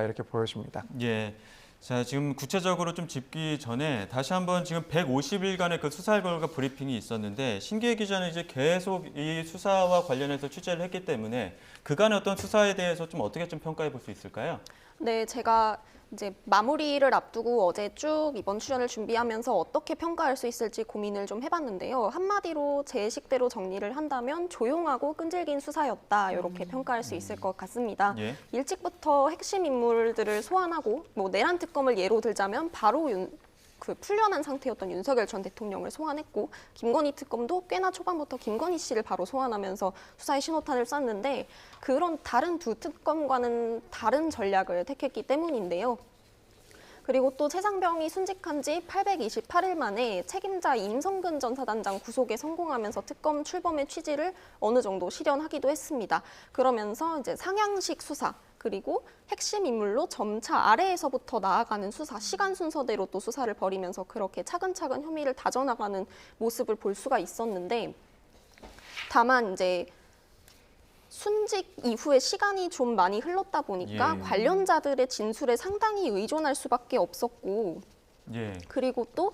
이렇게 보여집니다.
예. 자, 지금 구체적으로 좀 짚기 전에 다시 한번 지금 150일간의 그 수사 결과 브리핑이 있었는데 신기혜 기자는 이제 계속 이 수사와 관련해서 취재를 했기 때문에 그간의 어떤 수사에 대해서 좀 어떻게 좀 평가해 볼 수 있을까요?
네, 제가 이제 마무리를 앞두고 어제 쭉 이번 출연을 준비하면서 어떻게 평가할 수 있을지 고민을 좀 해봤는데요. 한마디로 제 식대로 정리를 한다면 조용하고 끈질긴 수사였다 이렇게 평가할 수 있을 것 같습니다.
예.
일찍부터 핵심 인물들을 소환하고 내란 특검을 예로 들자면 바로 풀려난 상태였던 윤석열 전 대통령을 소환했고 김건희 특검도 꽤나 초반부터 김건희 씨를 바로 소환하면서 수사의 신호탄을 쐈는데 그런 다른 두 특검과는 다른 전략을 택했기 때문인데요. 그리고 또 최상병이 순직한 지 828일 만에 책임자 임성근 전 사단장 구속에 성공하면서 특검 출범의 취지를 어느 정도 실현하기도 했습니다. 그러면서 이제 상향식 수사 그리고 핵심 인물로 점차 아래에서부터 나아가는 수사, 시간 순서대로 또 수사를 벌이면서 그렇게 차근차근 혐의를 다져나가는 모습을 볼 수가 있었는데 다만 이제 순직 이후에 시간이 좀 많이 흘렀다 보니까
예.
관련자들의 진술에 상당히 의존할 수밖에 없었고
예.
그리고 또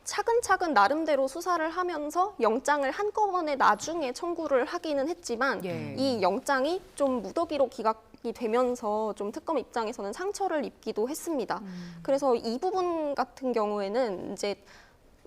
차근차근 나름대로 수사를 하면서 영장을 한꺼번에 나중에 청구를 하기는 했지만 이 영장이 좀 무더기로 기각이 되면서 좀 특검 입장에서는 상처를 입기도 했습니다. 그래서 이 부분 같은 경우에는 이제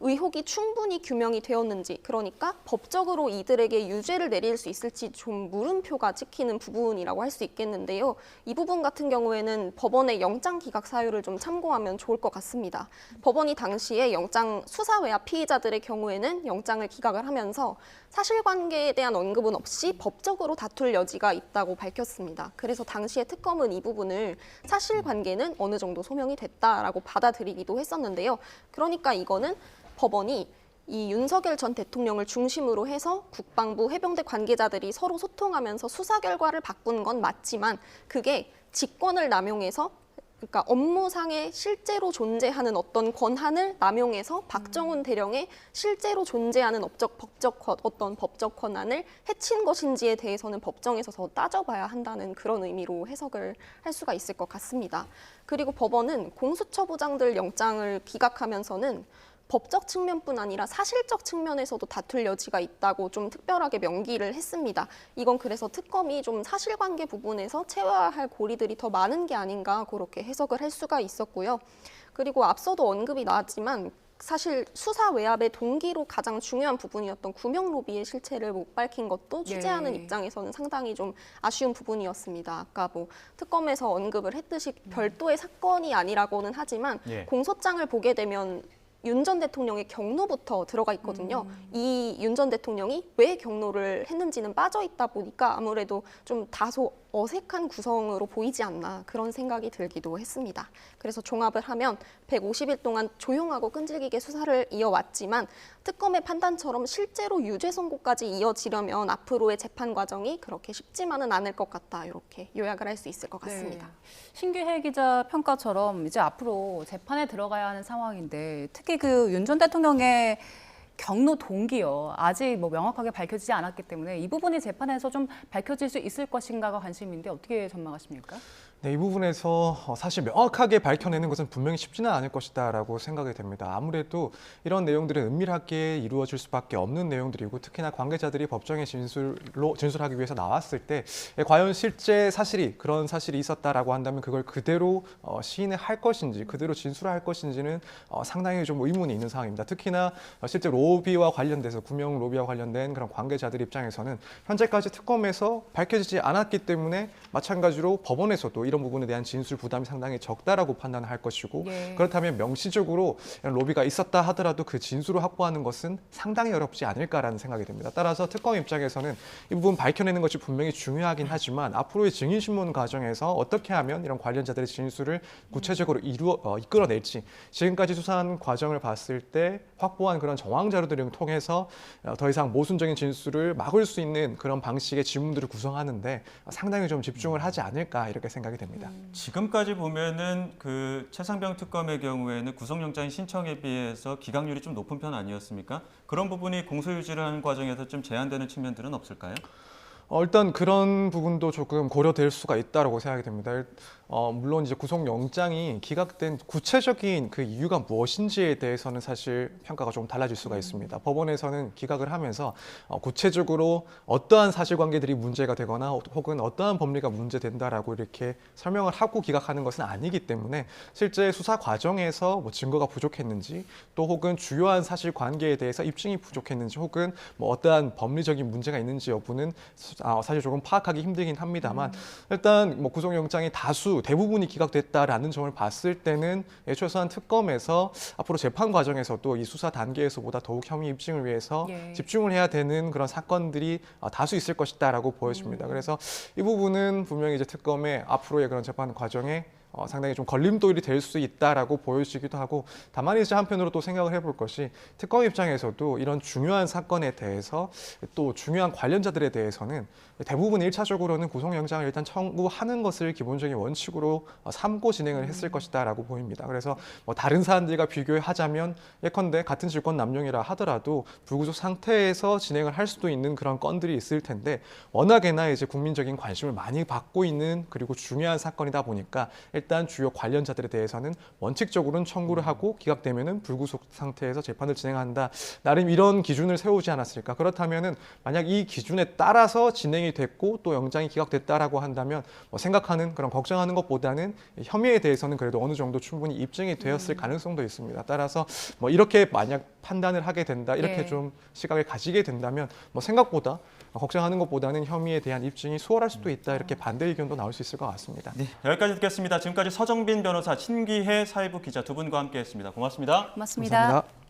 의혹이 충분히 규명이 되었는지, 그러니까 법적으로 이들에게 유죄를 내릴 수 있을지 좀 물음표가 찍히는 부분이라고 할 수 있겠는데요. 이 부분 같은 경우에는 법원의 영장 기각 사유를 좀 참고하면 좋을 것 같습니다. 법원이 당시에 영장 수사 외압 피의자들의 경우에는 영장을 기각을 하면서 사실관계에 대한 언급은 없이 법적으로 다툴 여지가 있다고 밝혔습니다. 그래서 당시에 특검은 이 부분을 사실관계는 어느 정도 소명이 됐다라고 받아들이기도 했었는데요. 그러니까 이거는 법원이 이 윤석열 전 대통령을 중심으로 해서 국방부 해병대 관계자들이 서로 소통하면서 수사 결과를 바꾼 건 맞지만 그게 직권을 남용해서, 그러니까 업무상에 실제로 존재하는 어떤 권한을 남용해서 박정훈 대령의 실제로 존재하는 어떤 법적 권한을 해친 것인지에 대해서는 법정에서 더 따져봐야 한다는 그런 의미로 해석을 할 수가 있을 것 같습니다. 그리고 법원은 공수처부장들 영장을 기각하면서는 법적 측면뿐 아니라 사실적 측면에서도 다툴 여지가 있다고 좀 특별하게 명기를 했습니다. 이건 그래서 특검이 좀 사실관계 부분에서 채워야 할 고리들이 더 많은 게 아닌가 그렇게 해석을 할 수가 있었고요. 그리고 앞서도 언급이 나왔지만 사실 수사 외압의 동기로 가장 중요한 부분이었던 구명 로비의 실체를 못 밝힌 것도 취재하는 입장에서는 상당히 좀 아쉬운 부분이었습니다. 아까 뭐 특검에서 언급을 했듯이 별도의 사건이 아니라고는 하지만 공소장을 보게 되면 윤 전 대통령의 경로부터 들어가 있거든요. 이 윤 전 대통령이 왜 경로를 했는지는 빠져 있다 보니까 아무래도 좀 다소 어색한 구성으로 보이지 않나 그런 생각이 들기도 했습니다. 그래서 종합을 하면 150일 동안 조용하고 끈질기게 수사를 이어왔지만 특검의 판단처럼 실제로 유죄 선고까지 이어지려면 앞으로의 재판 과정이 그렇게 쉽지만은 않을 것 같다. 이렇게 요약을 할 수 있을 것 같습니다.
네. 신규혜 기자 평가처럼 이제 앞으로 재판에 들어가야 하는 상황인데 특히 그 윤 전 대통령의 경로 동기요. 아직 뭐 명확하게 밝혀지지 않았기 때문에 이 부분이 재판에서 좀 밝혀질 수 있을 것인가가 관심인데 어떻게 전망하십니까?
네, 이 부분에서 사실 명확하게 밝혀내는 것은 분명히 쉽지는 않을 것이다라고 생각이 됩니다. 아무래도 이런 내용들은 은밀하게 이루어질 수밖에 없는 내용들이고 특히나 관계자들이 법정에 진술하기 위해서 나왔을 때 과연 실제 사실이 그런 사실이 있었다라고 한다면 그걸 그대로 시인을 할 것인지 그대로 진술할 것인지는 상당히 좀 의문이 있는 상황입니다. 특히나 실제 로비와 관련돼서 구명 로비와 관련된 그런 관계자들 입장에서는 현재까지 특검에서 밝혀지지 않았기 때문에 마찬가지로 법원에서도 이런 부분에 대한 진술 부담이 상당히 적다라고 판단할 것이고 그렇다면 명시적으로 로비가 있었다 하더라도 그 진술을 확보하는 것은 상당히 어렵지 않을까라는 생각이 듭니다. 따라서 특검 입장에서는 이 부분 밝혀내는 것이 분명히 중요하긴 하지만 앞으로의 증인신문 과정에서 어떻게 하면 이런 관련자들의 진술을 구체적으로 이끌어낼지 지금까지 수사한 과정을 봤을 때 확보한 그런 정황 자료들을 통해서 더 이상 모순적인 진술을 막을 수 있는 그런 방식의 지문들을 구성하는데 상당히 좀 집중을 하지 않을까 이렇게 생각이 됩니다.
지금까지 보면은 그 최상병 특검의 경우에는 구속영장 신청에 비해서 기각률이 좀 높은 편 아니었습니까? 그런 부분이 공소유지를 하는 과정에서 좀 제한되는 측면들은 없을까요?
일단 그런 부분도 조금 고려될 수가 있다고 생각이 됩니다. 물론 이제 구속영장이 기각된 구체적인 그 이유가 무엇인지에 대해서는 사실 평가가 좀 달라질 수가 있습니다. 법원에서는 기각을 하면서 구체적으로 어떠한 사실관계들이 문제가 되거나 혹은 어떠한 법리가 문제된다라고 이렇게 설명을 하고 기각하는 것은 아니기 때문에 실제 수사 과정에서 뭐 증거가 부족했는지 또 혹은 주요한 사실관계에 대해서 입증이 부족했는지 혹은 뭐 어떠한 법리적인 문제가 있는지 여부는 사실 조금 파악하기 힘들긴 합니다만 일단 뭐 구속영장이 대부분이 기각됐다라는 점을 봤을 때는 최소한 특검에서 앞으로 재판 과정에서도 이 수사 단계에서보다 더욱 혐의 입증을 위해서 집중을 해야 되는 그런 사건들이 다수 있을 것이다라고 보여집니다. 그래서 이 부분은 분명히 이제 특검의 앞으로의 그런 재판 과정에 상당히 좀 걸림돌이 될 수 있다라고 보여지기도 하고 다만 이제 한편으로 또 생각을 해볼 것이 특검 입장에서도 이런 중요한 사건에 대해서 또 중요한 관련자들에 대해서는 대부분 1차적으로는 구속영장을 일단 청구하는 것을 기본적인 원칙으로 삼고 진행을 했을 것이다라고 보입니다. 그래서 뭐 다른 사안들과 비교하자면 예컨대 같은 질권 남용이라 하더라도 불구속 상태에서 진행을 할 수도 있는 그런 건들이 있을 텐데 워낙에나 이제 국민적인 관심을 많이 받고 있는 그리고 중요한 사건이다 보니까 일단 주요 관련자들에 대해서는 원칙적으로는 청구를 하고 기각되면은 불구속 상태에서 재판을 진행한다. 나름 이런 기준을 세우지 않았을까. 그렇다면은 만약 이 기준에 따라서 진행이 됐고 또 영장이 기각됐다라고 한다면 뭐 생각하는 그런 걱정하는 것보다는 혐의에 대해서는 그래도 어느 정도 충분히 입증이 되었을 가능성도 있습니다. 따라서 뭐 이렇게 만약 판단을 하게 된다, 이렇게 좀 시각을 가지게 된다면 뭐 생각보다 걱정하는 것보다는 혐의에 대한 입증이 수월할 수도 있다, 이렇게 반대 의견도 나올 수 있을 것 같습니다.
네, 여기까지 듣겠습니다. 지금까지 서정빈 변호사, 신기혜 사회부 기자 두 분과 함께했습니다. 고맙습니다.
고맙습니다.
감사합니다.